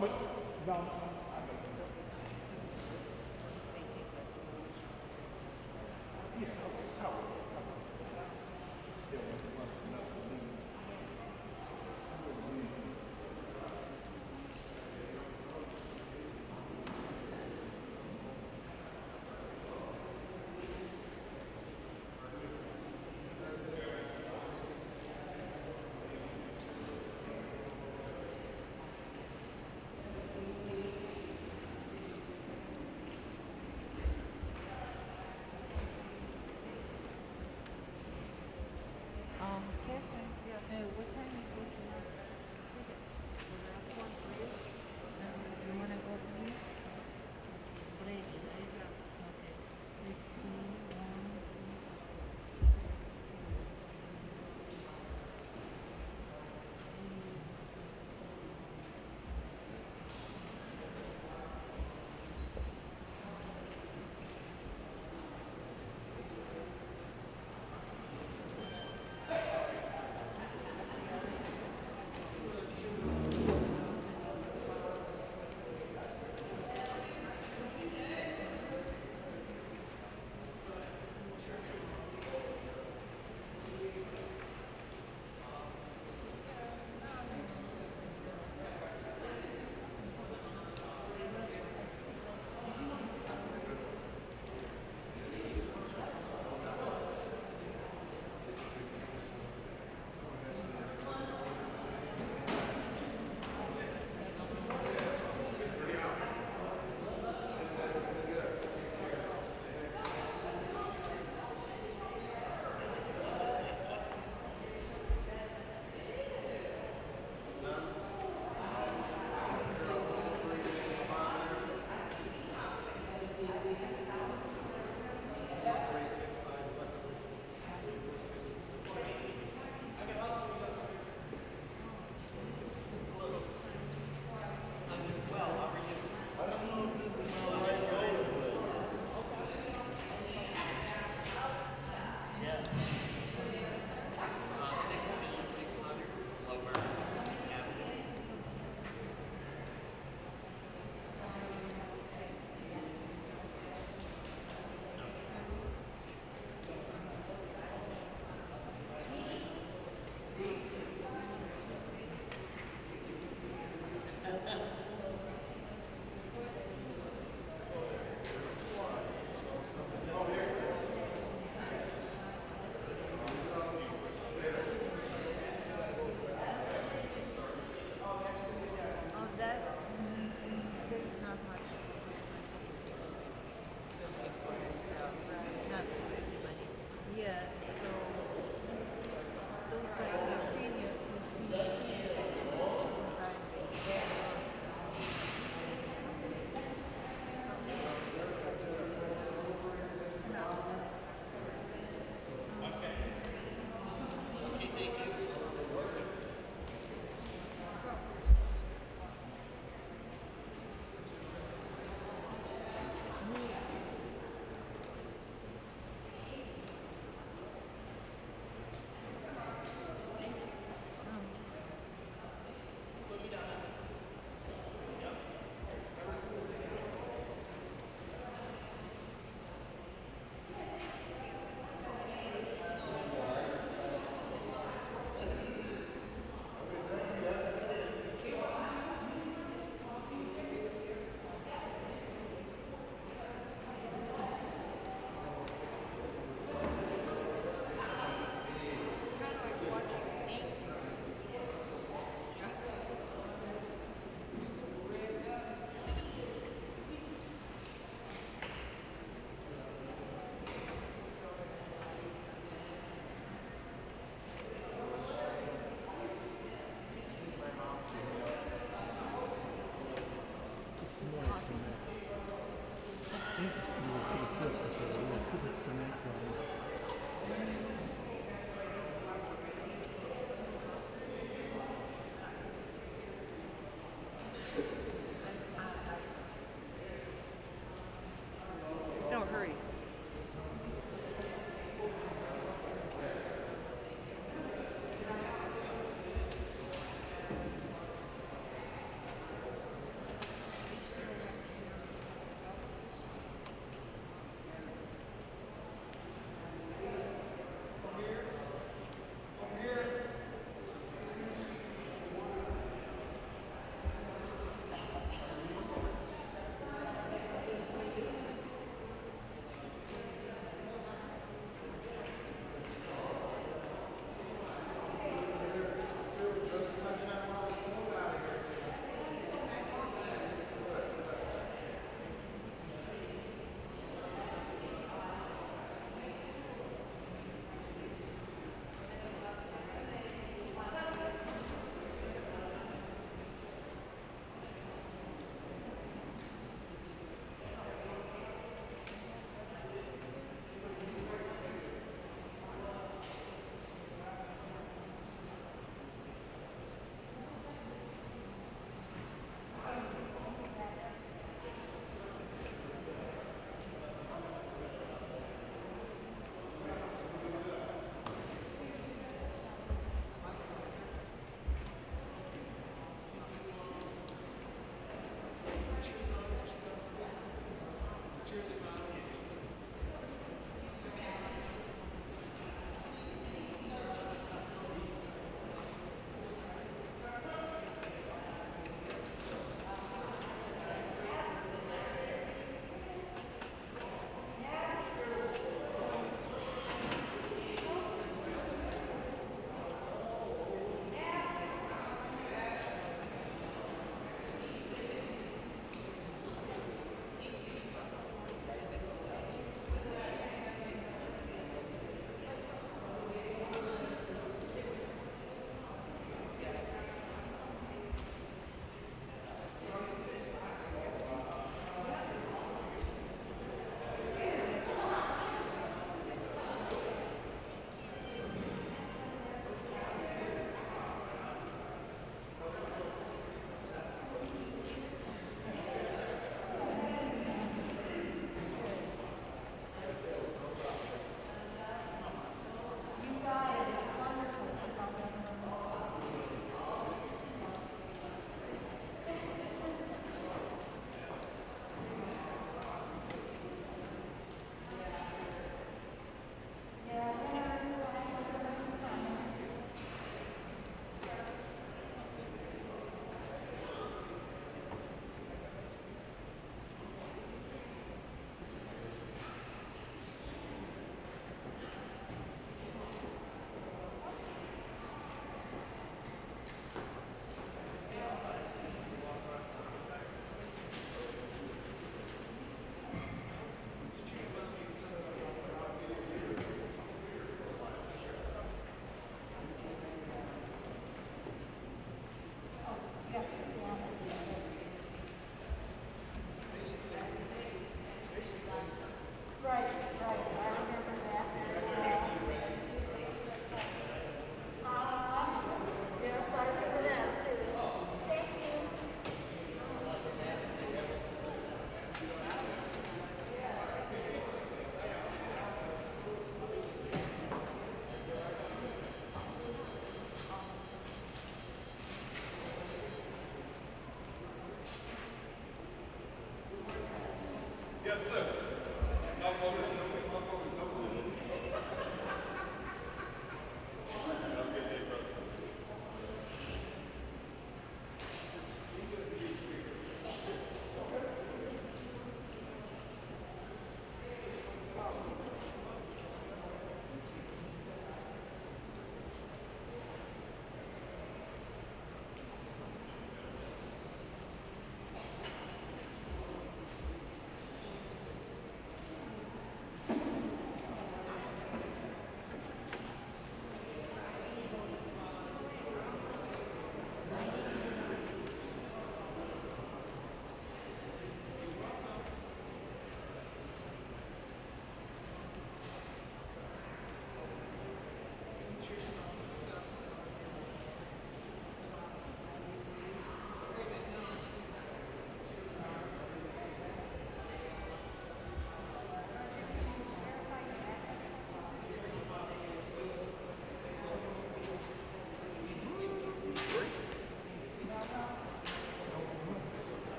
much? Down.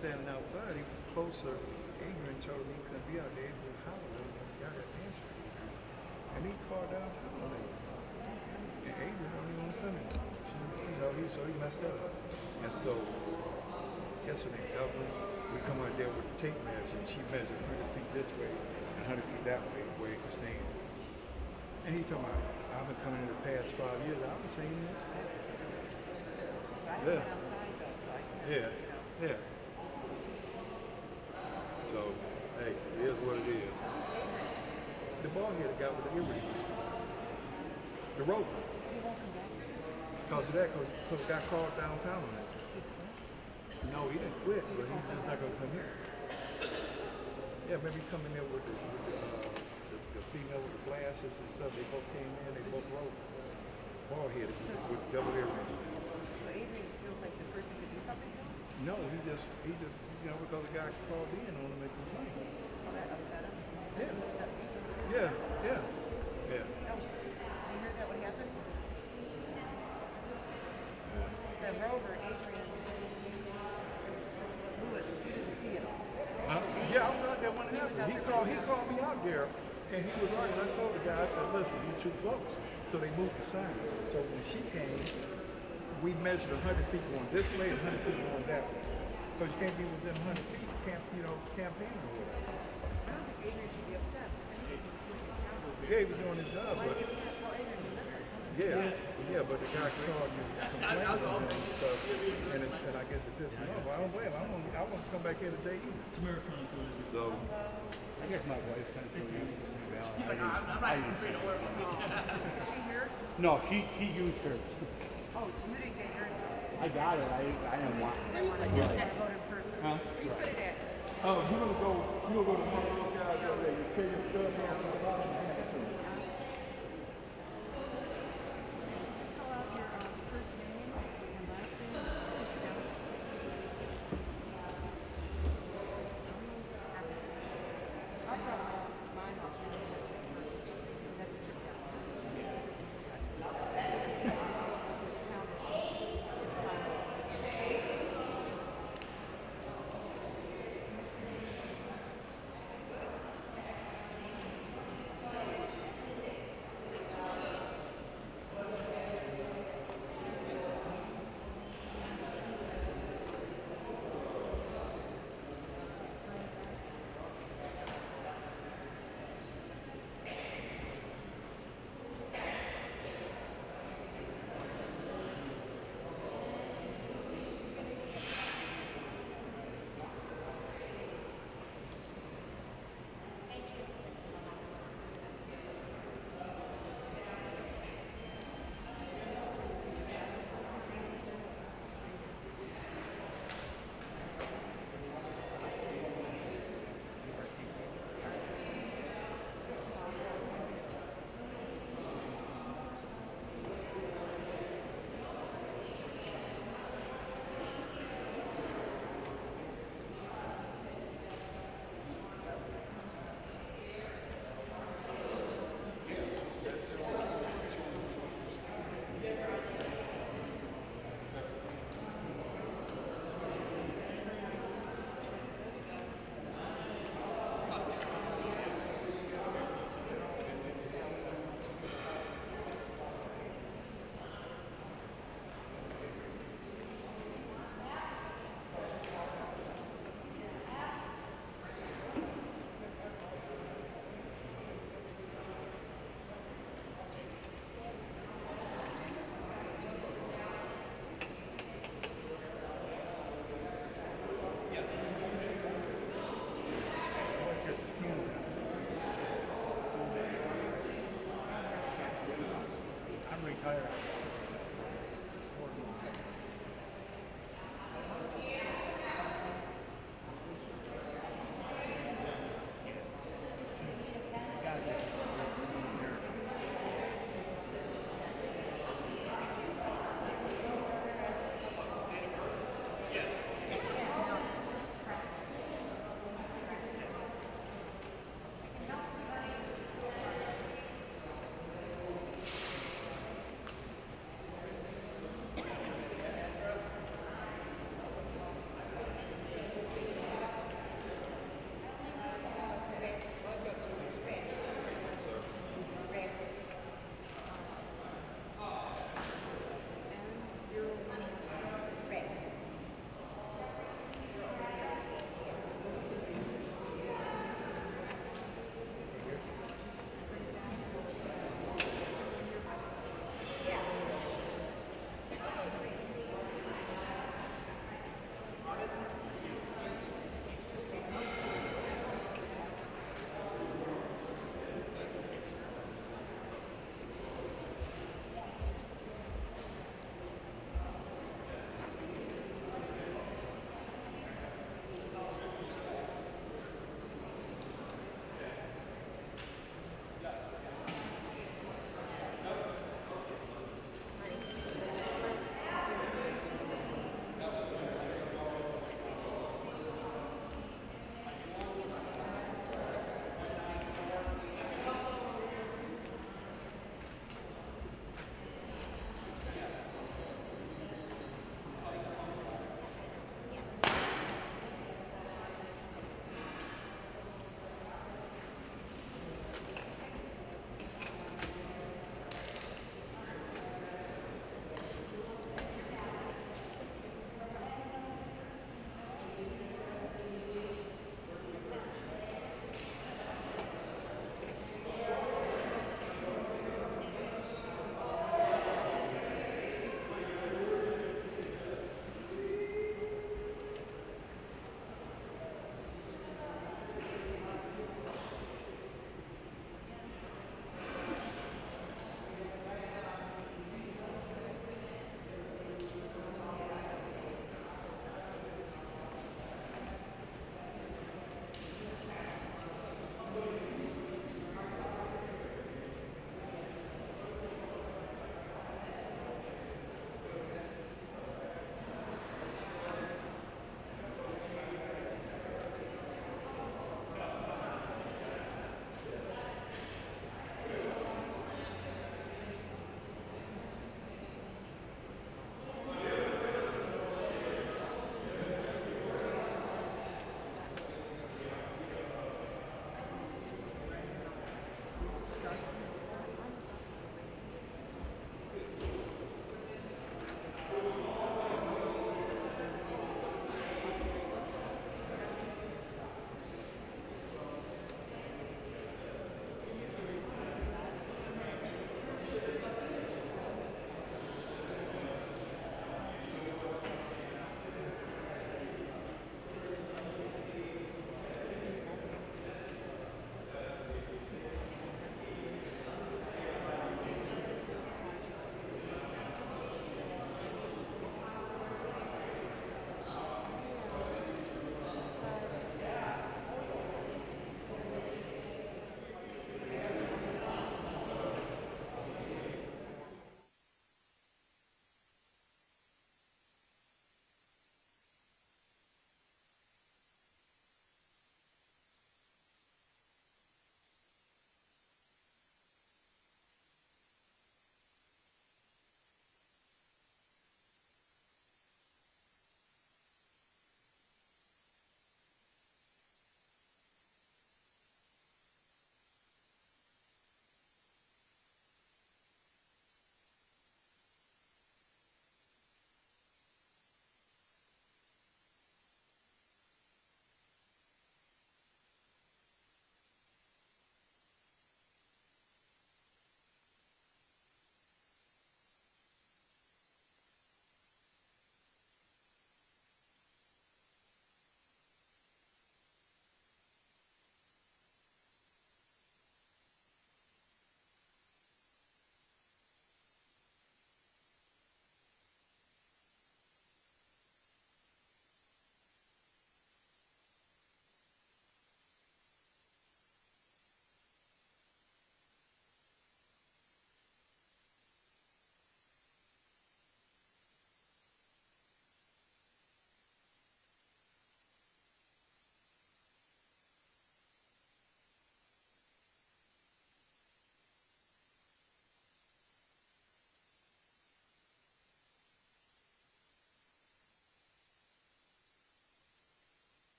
standing outside. He was closer. Adrian told me he couldn't be out there. He was hollering when he got that answer. And he called down hollering. And Adrian don't even want to come in. You know, so he messed up. And so, yesterday, Evelyn, we come out there with a tape measure, and she measured 100 feet this way and 100 feet that way, where he was saying. And he told me, I've been coming in the past 5 years. I haven't seen it. Yeah. Yeah. Yeah. So, hey, it is what it is. The ball here, the guy with the earring. The rover. Because of that, because it got called downtown on it. No, he didn't quit, but he's just not going to come here. Yeah, maybe come in there with the female with the glasses and stuff. They both came in, they both rode. Ball headed with double earrings. So Adrian feels like the person could do something to him? No, he just, you know, because the guy called in on him and complained. Oh, that upset him? Yeah. That upset me? Yeah, yeah, yeah. Oh, did you hear that, what happened? The rover, Adrian, Lewis, you didn't see it all. Yeah, I was out there when it happened. He called me out there, and he was right. And I told the guy, I said, listen, you're too close. So they moved the signs. So when she came, we measured 100 feet going this way and 100 feet going that way. Because you can't be within 100 feet. You can't, campaign or whatever. I don't think Adrian should be upset. Yeah, he was doing his job, Why but be upset? Tell Adrian to listen. yeah, but the guy called me complaining and stuff, and I guess it pissed him off. I don't blame him. I want to come back here today either. So, I guess my wife kind of told me this new balance. He's like, I'm not even free to work. Is she here? No, she used hers. Oh, you didn't get yours? I got it. I didn't want it. Where you put it? Just vote in person. Huh? Where you put it at? oh, you gonna go to one of those guys over there? You take your stuff down to the bottom and hand it to him. Fill out your first name and last name. It's down. I brought mine off here first. That's a trip down. retired.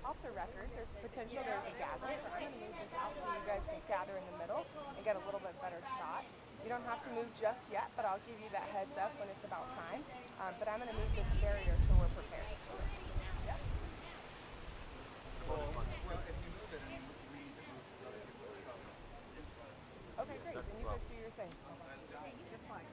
off the record, there's potential there's a gathering, so I'm going to move this out so you guys can gather in the middle and get a little bit better shot. You don't have to move just yet, but I'll give you that heads up when it's about time. But I'm going to move this barrier so we're prepared. Yeah. Okay, great. Then you guys do your thing. You're fine.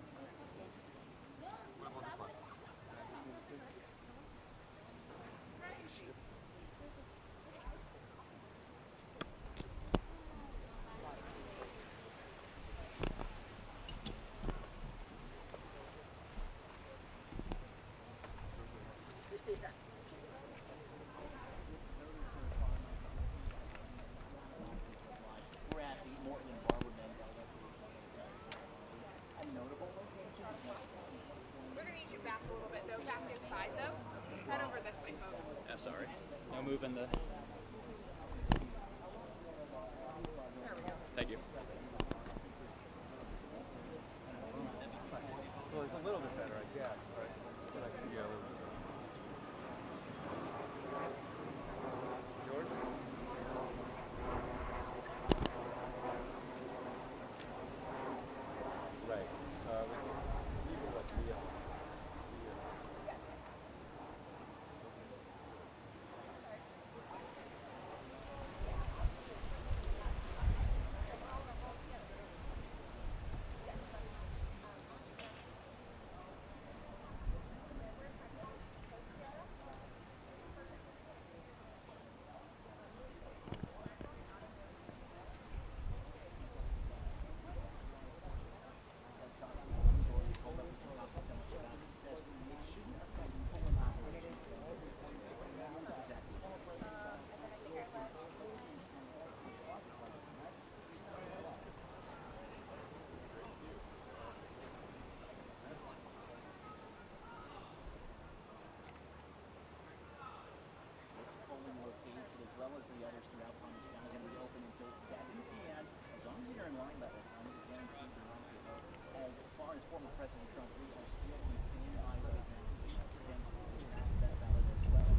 We're at the Morton and Barber Mandel. A notable location. We're going to need you back a little bit, though. Back inside, though. Head over this way, folks. Yeah, sorry. Now moving the. There we go. Thank you. Well, it's a little bit better, I guess, but I see a little bit. George? Right. We can let Leah. As well as the others throughout Palm Beach County, going to be open until 7 p.m. As long as you're in line by that time, it's guaranteed to run for vote. As far as former President Trump, we are still in standby right now. Again, we have that ballot as well.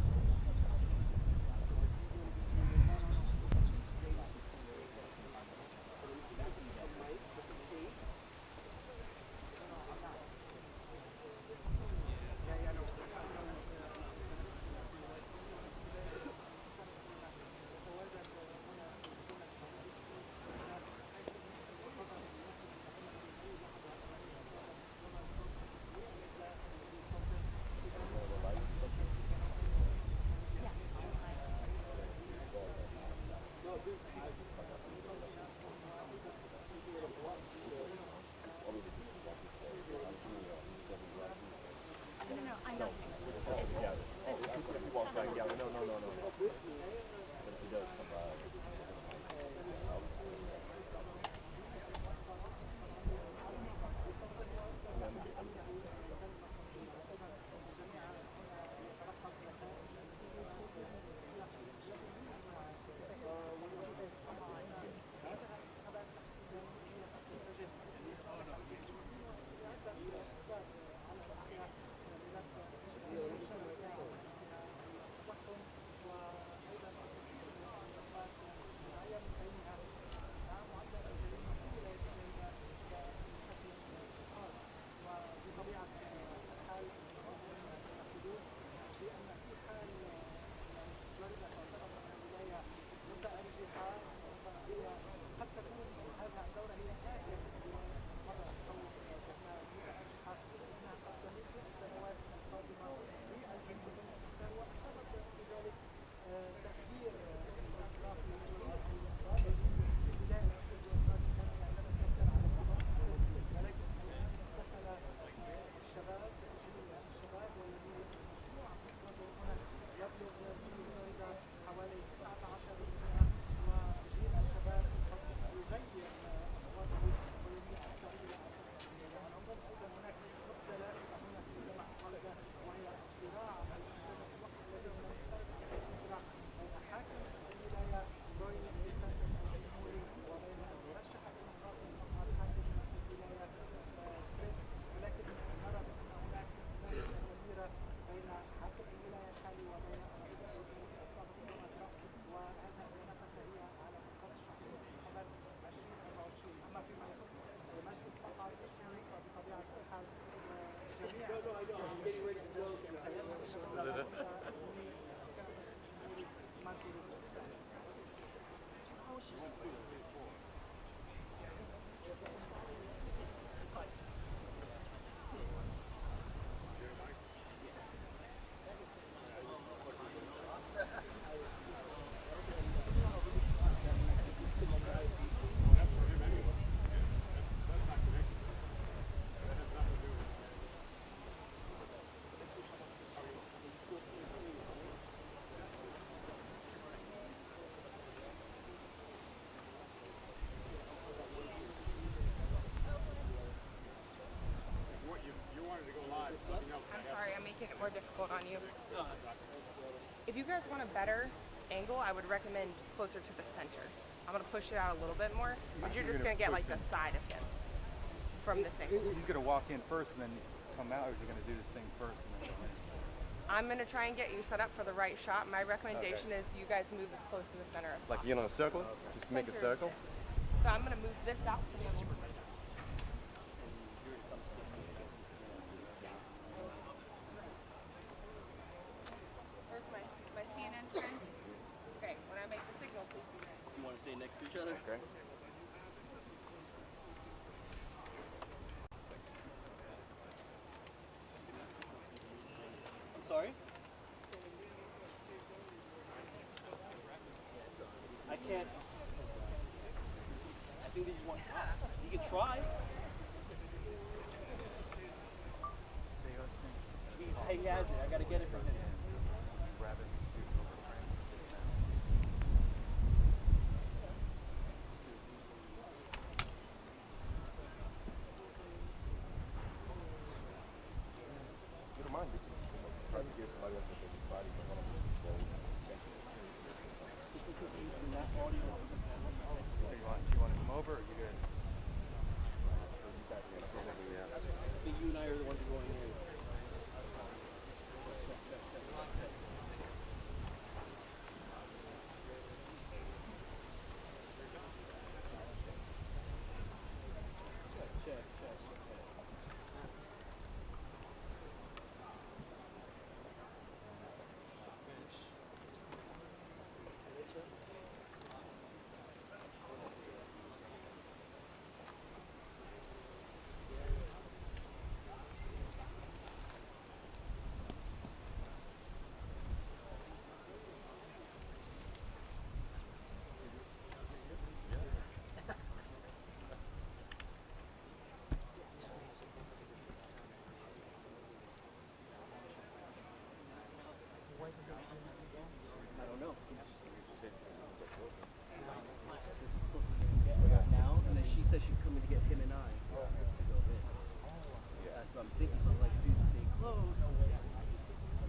guys want a better angle, I would recommend closer to the center. I'm gonna push it out a little bit more, but you're just gonna get like the side of him from this angle. He's gonna walk in first and then come out, or is he gonna do this thing first and then go in? I'm gonna try and get you set up for the right shot. My recommendation is you guys move as close to the center as possible. Like, you know, a circle? Just make a circle? So I'm gonna move this out to the middle. Where's my CNN friend? Okay, when I make the signal, please be ready. You want to stay next to each other? Okay. I'm sorry? I can't. I think they just want. You can try. He has it. I gotta get it from him. Grab it. You don't mind, we can try to get somebody else to take his body from one of them. Do you want to come over, or are you good? But you and I are the ones who are going in. I don't know. This is supposed to get her now, and then she says she's coming to get him and I to go in. That's what I'm thinking. So I'm like, dude, stay close.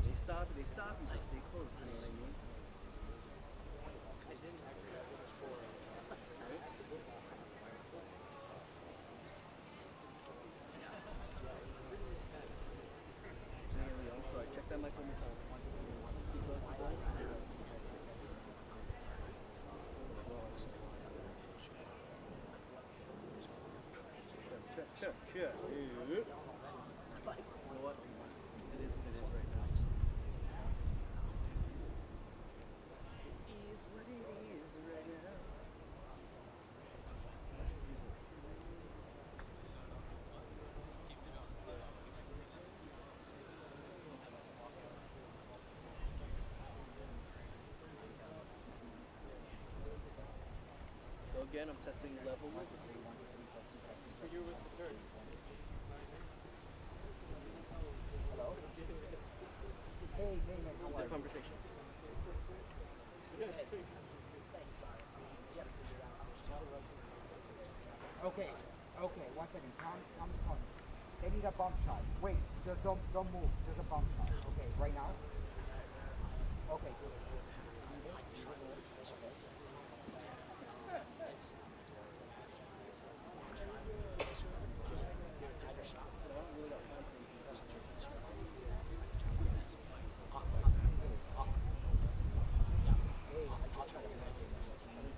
They stop, you just stay close. You know what I mean? Sorry, check that mic one more time. Check. You know what? It is what it is right now. It is what it is right now. So again, I'm testing levels. You're with the third. Hello? Hey, man, how are you? The conversation. Okay, one second. Tom is coming. They need a bump shot. Wait, just don't move. There's a bump shot. Okay, right now? Okay, so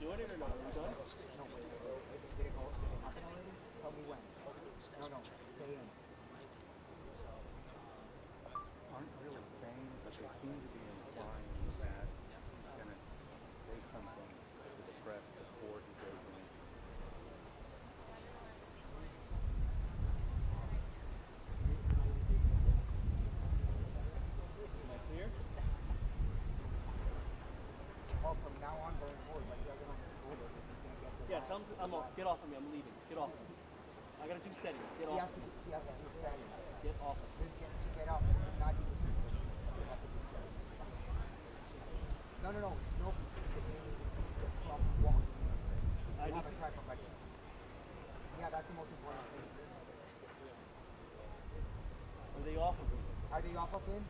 doing it or not? Are we done? no, wait. Did it happen already? Tell me when. No, stay in. Aren't really saying, but they seem to be implying that he's going to say something to the press before he goes in. Am I clear? Well, from now on going forward, like he doesn't have to go there, he's gonna get the Yeah, tell him I'm off. Get off of me. I'm leaving. Get off of me. I gotta do settings. Get off of me. He has to do settings. Get off of me. To get up, not use the system. You have to do settings. No. No, because you need to from walk. I You have need a tripod right there. Yeah, that's the most important thing. Are they off of me? Are they off of him?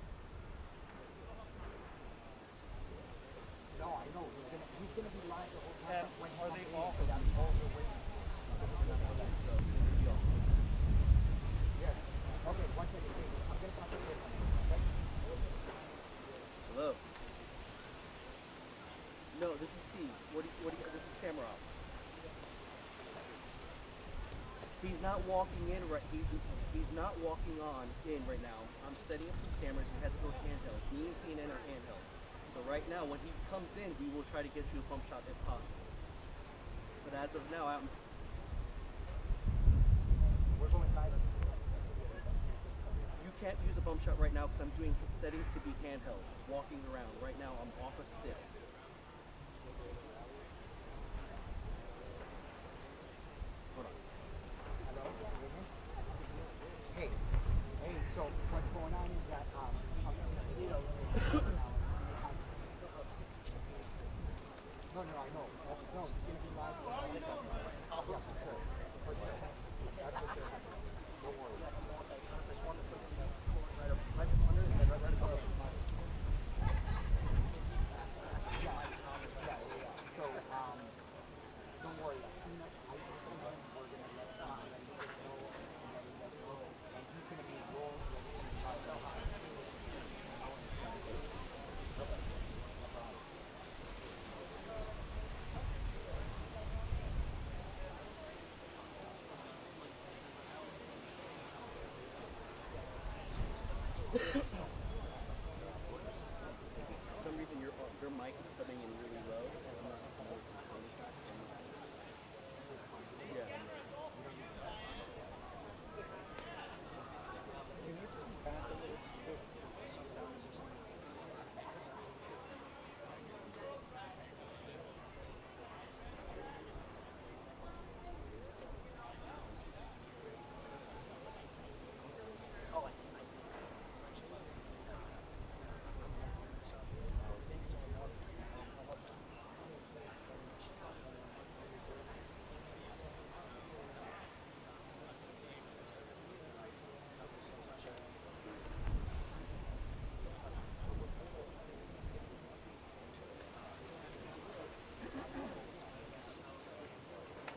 No, I know. He's gonna be live the whole time. When Are they all? That's all the way. Yes. Okay, one second. Wait. I'm gonna concentrate on it. Okay? Hello. No, this is Steve. This is camera off. He's not walking in right. He's not walking in right now. I'm setting up some cameras. You have to go handheld. Me and CNN are handheld. So right now, when he comes in, we will try to get you a bump shot if possible. But as of now, We're going live. You can't use a bump shot right now because I'm doing settings to be handheld, walking around. Right now, I'm off a stick. Hold on. Hello? Hey, so what's going on is that, you know, no, I know. No, it's gonna be live. Yeah, for sure. For sure. That's for sure. Don't worry. Just want to put it right under and then right above. Yeah. So, don't worry. As soon as I get to him, we're gonna let you know, and then let go. And he's gonna be rolling. For some reason, your mic is coming in really low. I'm not able to see. Yeah.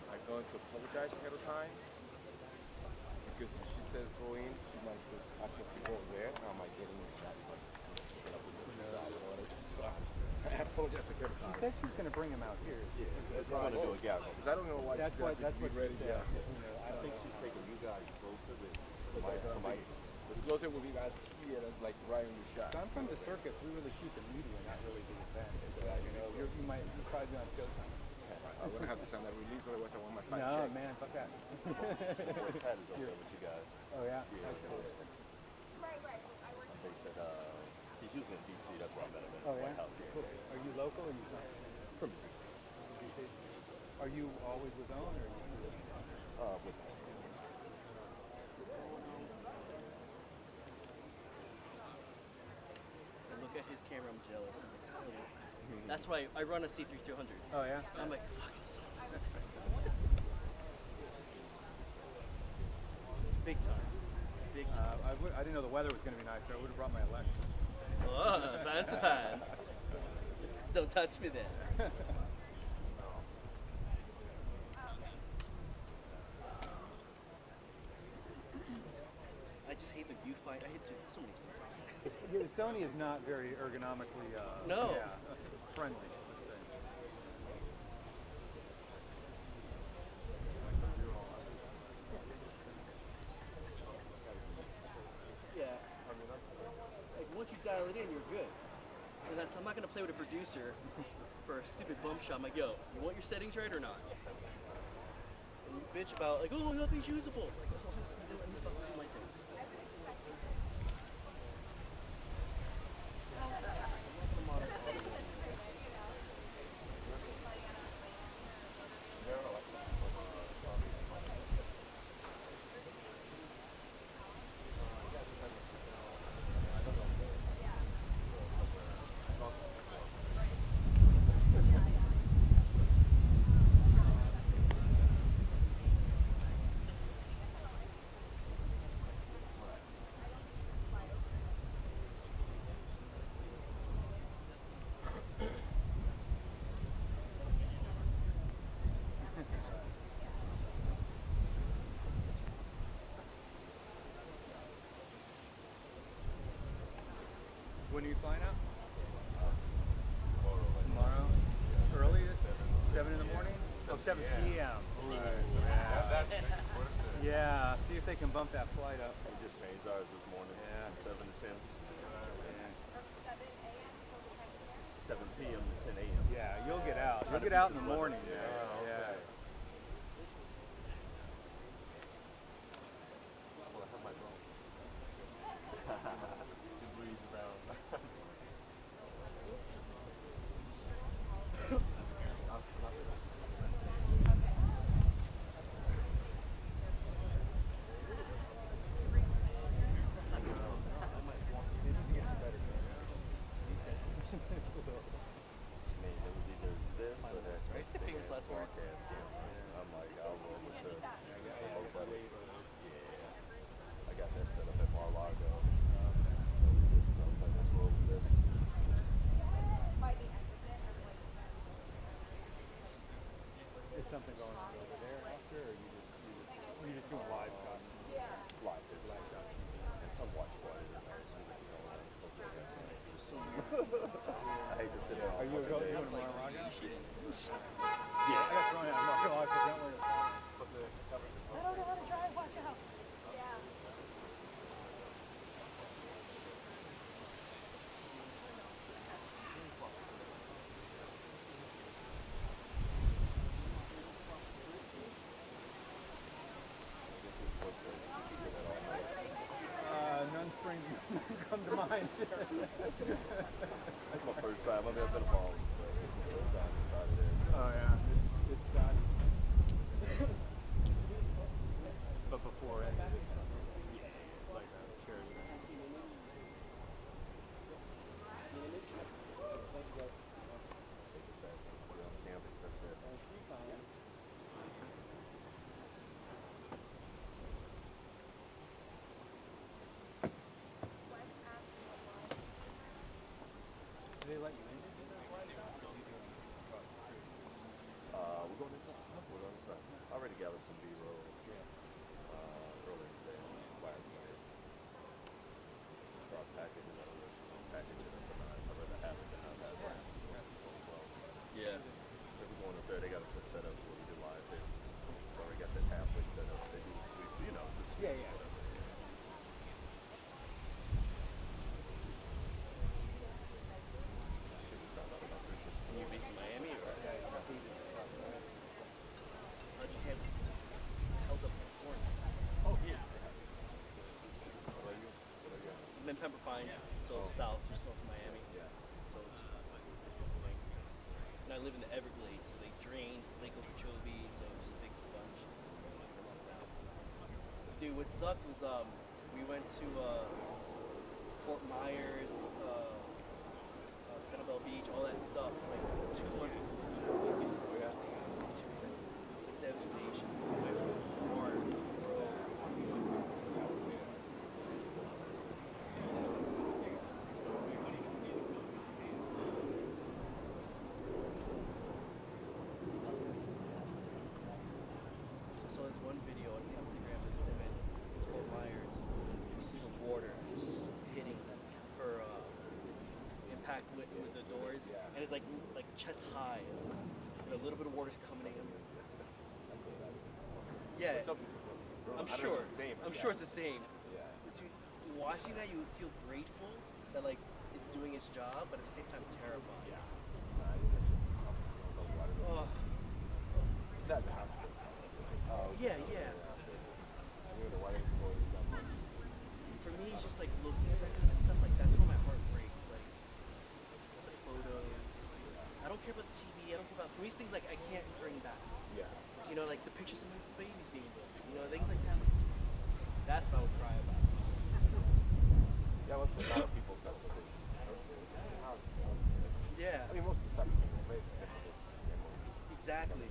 I'm going to apologize ahead of time because if she says go in, she might just ask us to go there. How am I getting the shot? I apologize ahead of time. She said she's going to bring him out here. Yeah, that's what I'm going to do. Yeah, because I don't know why. That's what ready. she said. Yeah. You know, I think she's taking you guys closer to my it's closer with you guys here. That's like right on the shot. So I'm from the circus. We really shoot the media, not really the event. So, you know, you probably be on Showtime. I'm gonna have to sign that release, otherwise I want my fight No, check. man, fuck that. Pat is up there with you guys. Oh yeah. Yeah. Based at, he's usually in DC. That's where I met him in Oh the yeah. White House. Yeah. Cool. Are you local or you From DC. DC? Are you always with Owen or? With I look at his camera, I'm jealous. I'm like, oh, that's why I run a C3300. Oh yeah. I'm like, fucking so nice. It's big time. Big time. I didn't know the weather was going to be nice, so I would have brought my Alexa. Oh, fancy pants. Don't touch me there. I just hate the viewfinder. I hate so many things. Yeah, Sony is not very ergonomically No. friendly. Yeah. Like once you dial it in, you're good. And that's I'm not gonna play with a producer for a stupid bump shot. I'm like, yo, you want your settings right or not? And you bitch about like, oh, nothing's usable. Like, oh, let me fucking do my thing. flying out? Tomorrow? Early? 7 in the morning? Oh, 7 p.m. Right. Yeah, see if they can bump that flight up. We just changed ours this morning. Yeah. 7 to 10. Yeah. 7 p.m. to 10 a.m. Yeah, you'll get out. You'll get out in the morning. Yeah. Yeah. Well, I have my drone. Just breeze around. Famous last words. I'm like, I'll roll with the most of it. Yeah. I got that set up at Mar-a-Lago. Let's roll with this. Is something going on over there after, or you just doing live shots? Live, there's live shots. And some watch party. I hate to sit there. Are you going to Mar-a-Lago? Yeah. I got thrown out. I'm not going to lie, because I don't wear the I don't know how to drive, watch out. None springs come to mind. That's my first time. I've never been a ball. First time inside of there. Oh yeah, it's done. But before it, like a charity. Do they let you in? We're going inside. We're going inside. I already gathered some B-roll earlier today, last night. Start packaging it tonight. I'd rather have it than not have it. Yeah. If we're going up there, they got us set up so we do live hits. So already got that halfway set up. They do the sweep, the sweep. Yeah, yeah. Whatever. And you're based in Miami, or? How'd you get held up this morning? Oh, yeah. I'm in Pembroke Pines, so south, just north of Miami. So it's, and I live in the Everglades, so they drained Lake Okeechobee, so it was a big sponge. Dude, what sucked was we went to Fort Myers, Sanibel Beach, all that stuff, like 2 months before this happened. The devastation. Hard, bro. So there's one video on Instagram, this woman in Fort Myers, you see the water just hitting her impact with the doors, and it's like chest high, and a little bit of water's coming in. Yeah, I'm sure. I'm sure it's the same. Dude, watching that, you would feel grateful that like it's doing its job, but at the same time terrified. Oh. Is that the hospital? Yeah. For me, it's just like looking at that kind of stuff, like that's where my heart breaks. Like the photos. I don't care about the TV. I don't care about. For me, it's things like I can't bring back. Yeah. You know, like the pictures of my babies being born. You know, things like that. That's what I would cry about. Yeah, well, a lot of people. That's what they. Yeah. I mean, most of the stuff people made. Exactly.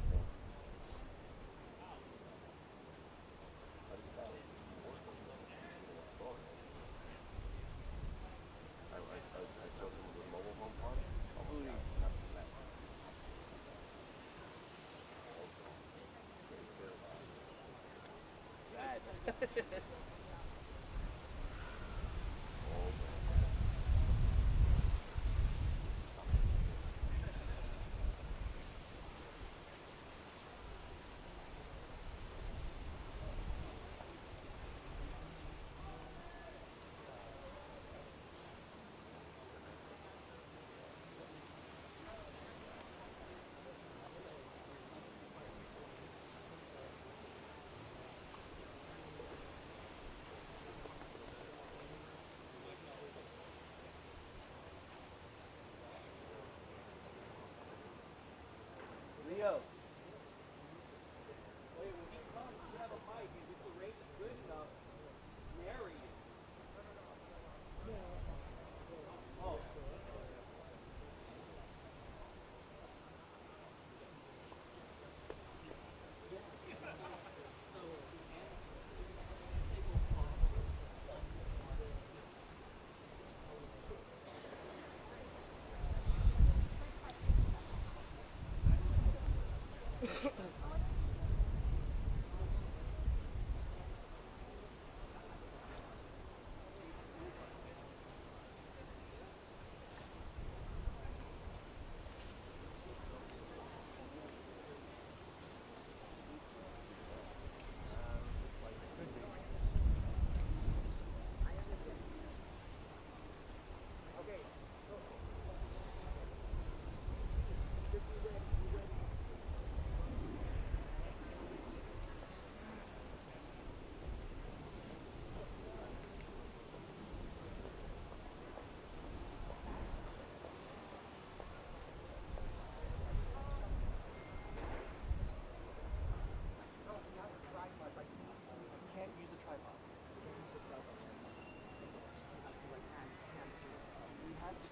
I showed them the mobile home parks. Oh my God. Sad.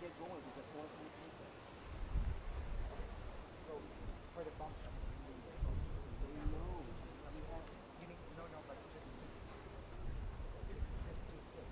get going because once we take it, So, for the function. they know. We have, You mean, no, but just too thick.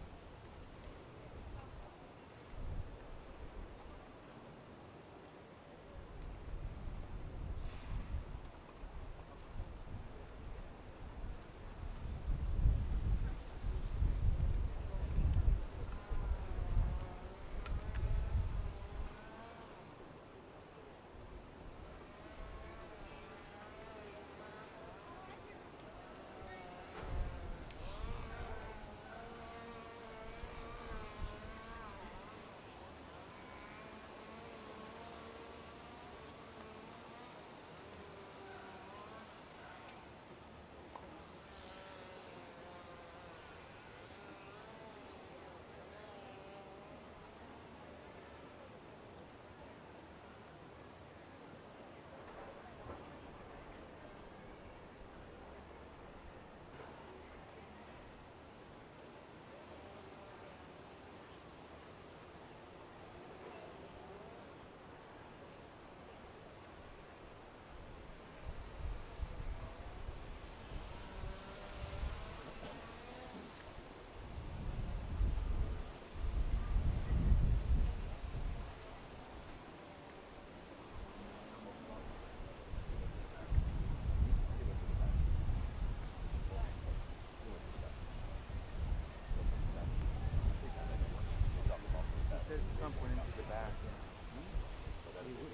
Trump went into the back.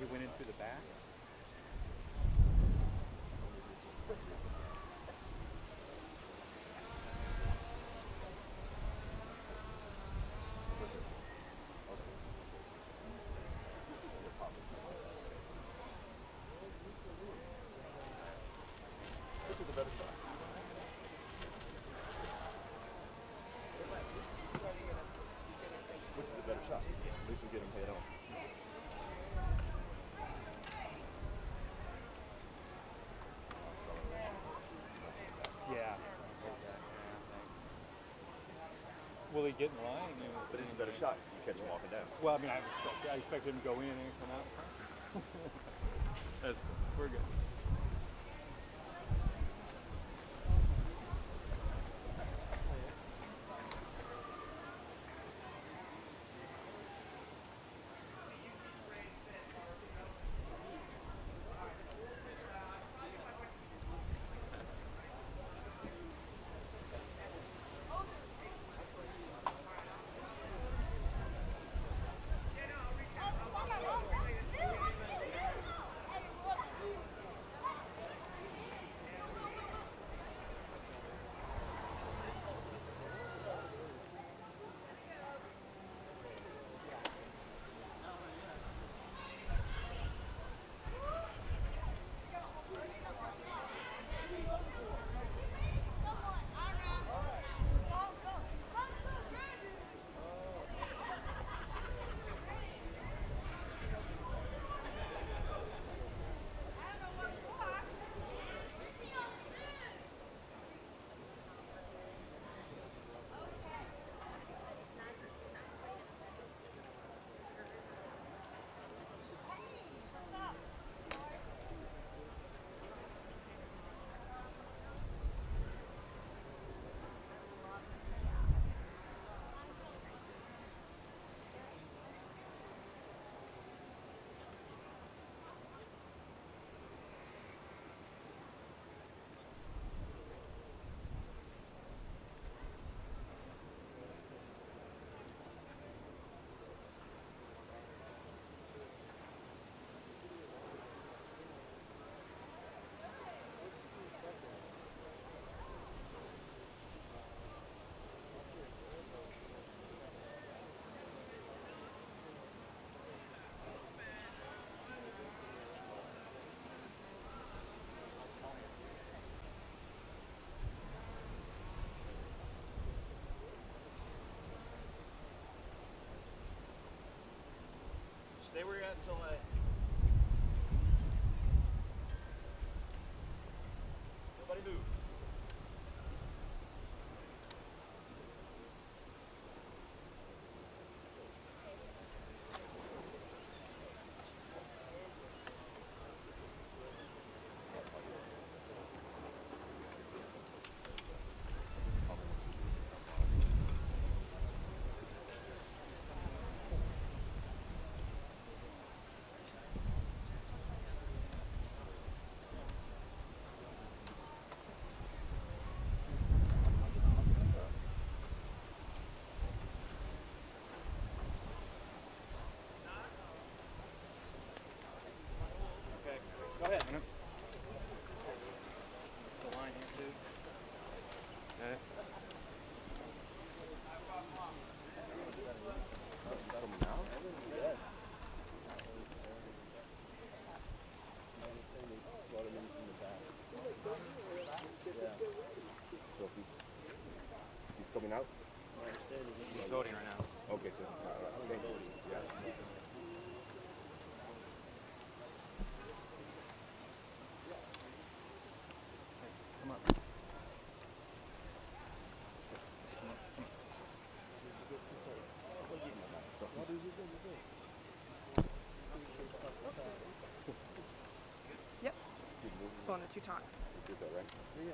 He went into the back. This is a better shot. Which is a better shot? At least we get him head on. Yeah. Will he get in line? But it's a better shot. You catch him walking down. Well, I mean, I expect him to go in and come out. We're good. coming out? He's voting right now. Okay, so thank you. Yeah. Come on. Yep. It's going to talk. Is that right? Yeah.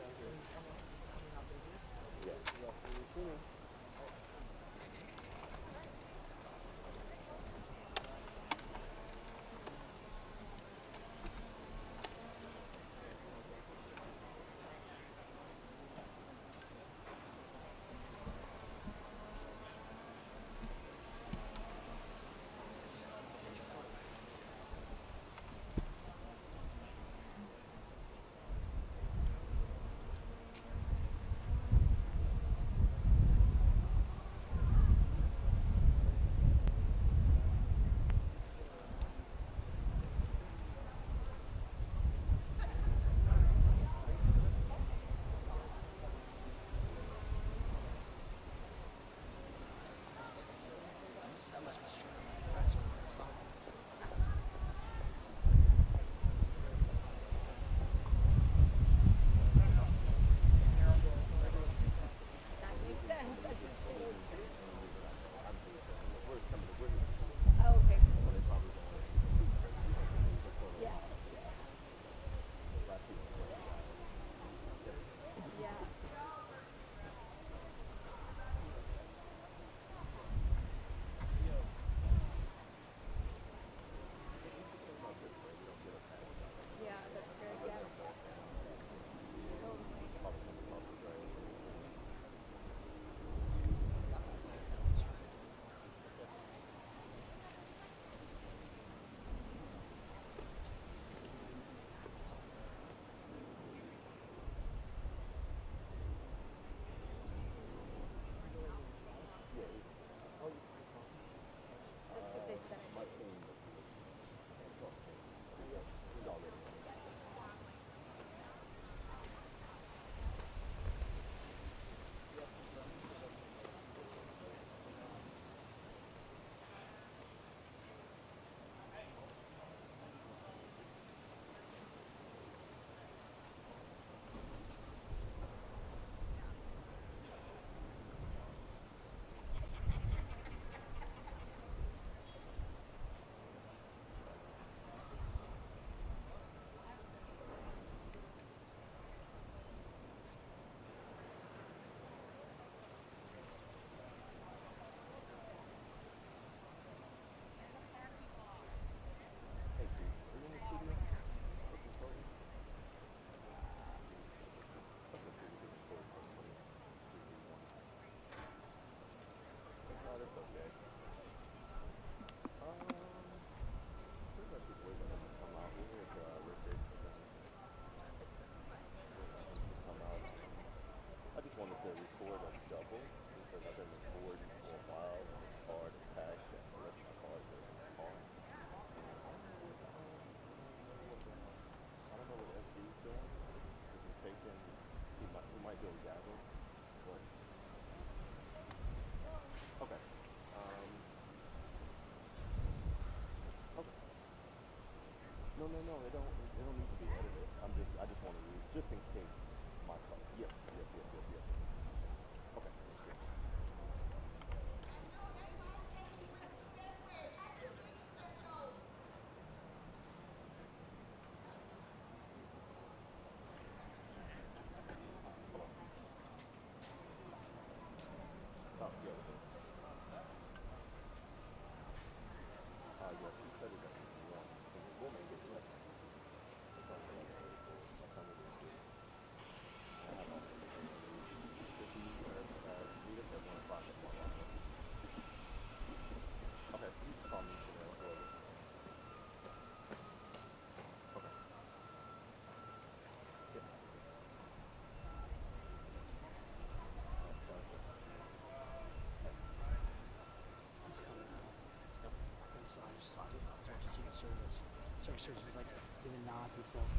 No, they don't need to be edited. I just want to read, just in case my car. Yep. Okay. Oh, yeah. Yeah, she said it. Yeah. We'll make it. Yeah. He's coming out. I think so. I just watching Secret Service. Secret Service was like giving nods and stuff.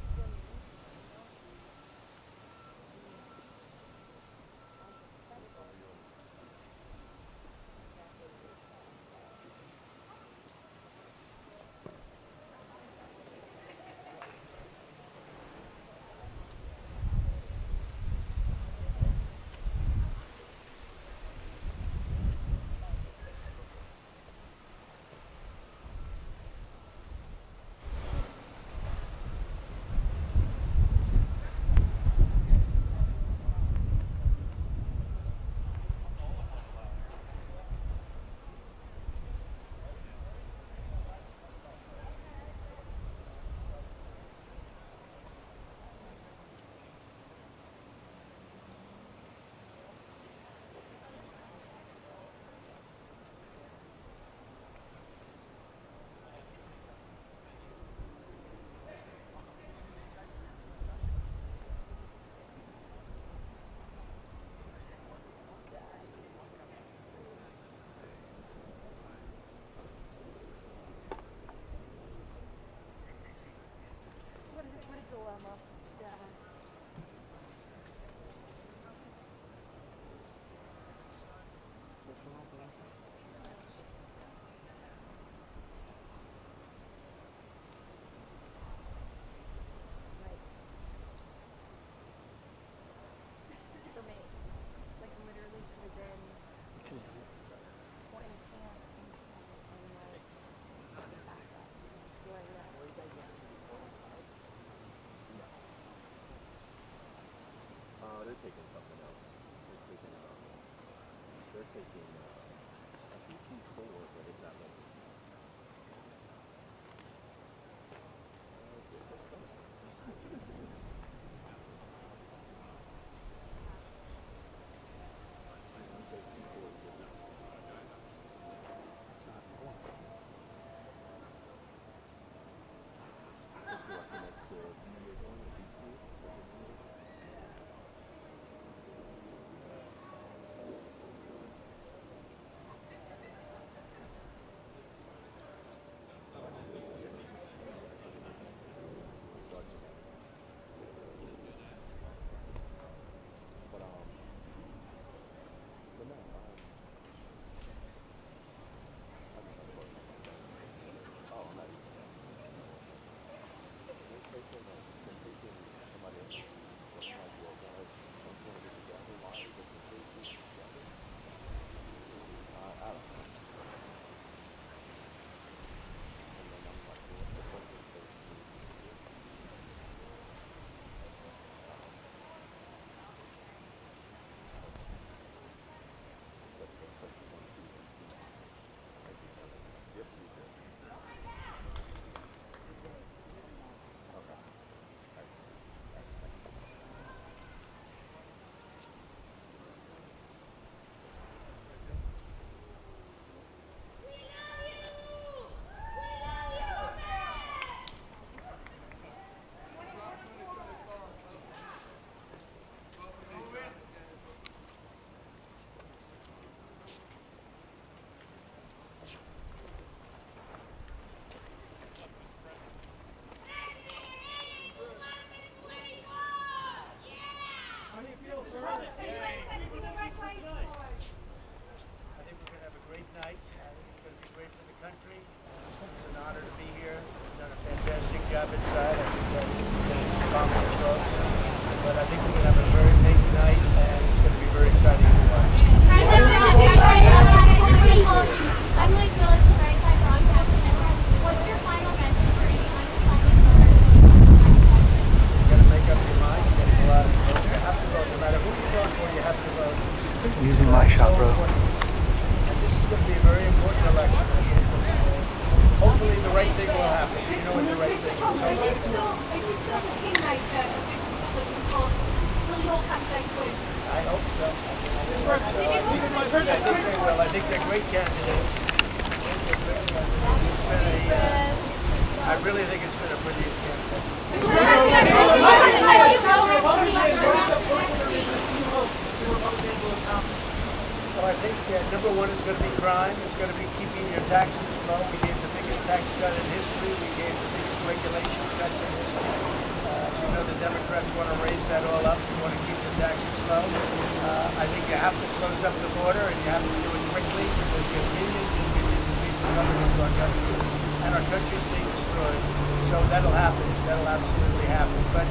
something else. They're taking I think T4, but it's not like job inside. I think that we've accomplished those. But I think we're going to have a very big night, and it's going to be very exciting to watch. I'm like really surprised by broadcasting. What's your final message for anyone who's playing for? You got to make up your mind. You got to go out and vote. You have to vote. No matter who you vote for, you have to vote. I'm using my shot, bro. And this is going to be a very important election. Hopefully the right thing will happen. You know what the right thing is. I hope so. I think they will. I think they're great candidates. I really think it's been a brilliant campaign. So I think number one is going to be crime. It's going to be keeping your taxes low. We gave the biggest tax cut in history. We gave the biggest regulation cuts in history. You know the Democrats want to raise that all up. They want to keep the taxes low. I think you have to close up the border, and you have to do it quickly because you have millions and millions of people coming into our country, and our country is being destroyed. So that'll happen. That'll absolutely happen. But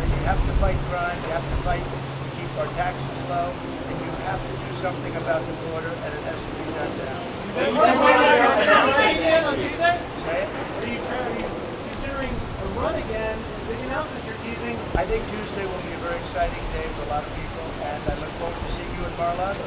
you have to fight crime. You have to fight to keep our taxes low, and you have to do something about the border, and it has to be done now. Say it? Are you considering a run again? Big announcement you're teasing. I think Tuesday will be a very exciting day for a lot of people, and I look forward to seeing you at Mar-a-Lago.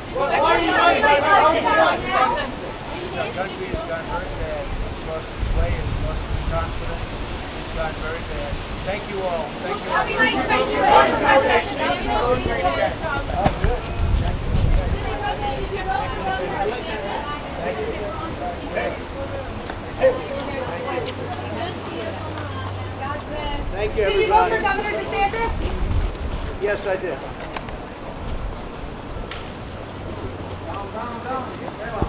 Our country has gone very bad. It's lost its way. It's lost its confidence. It's gone very bad. Thank you all. Thank you all. Oh, good. Thank you, everybody. Did you vote for Governor DeSantis? Yes, I did. Down.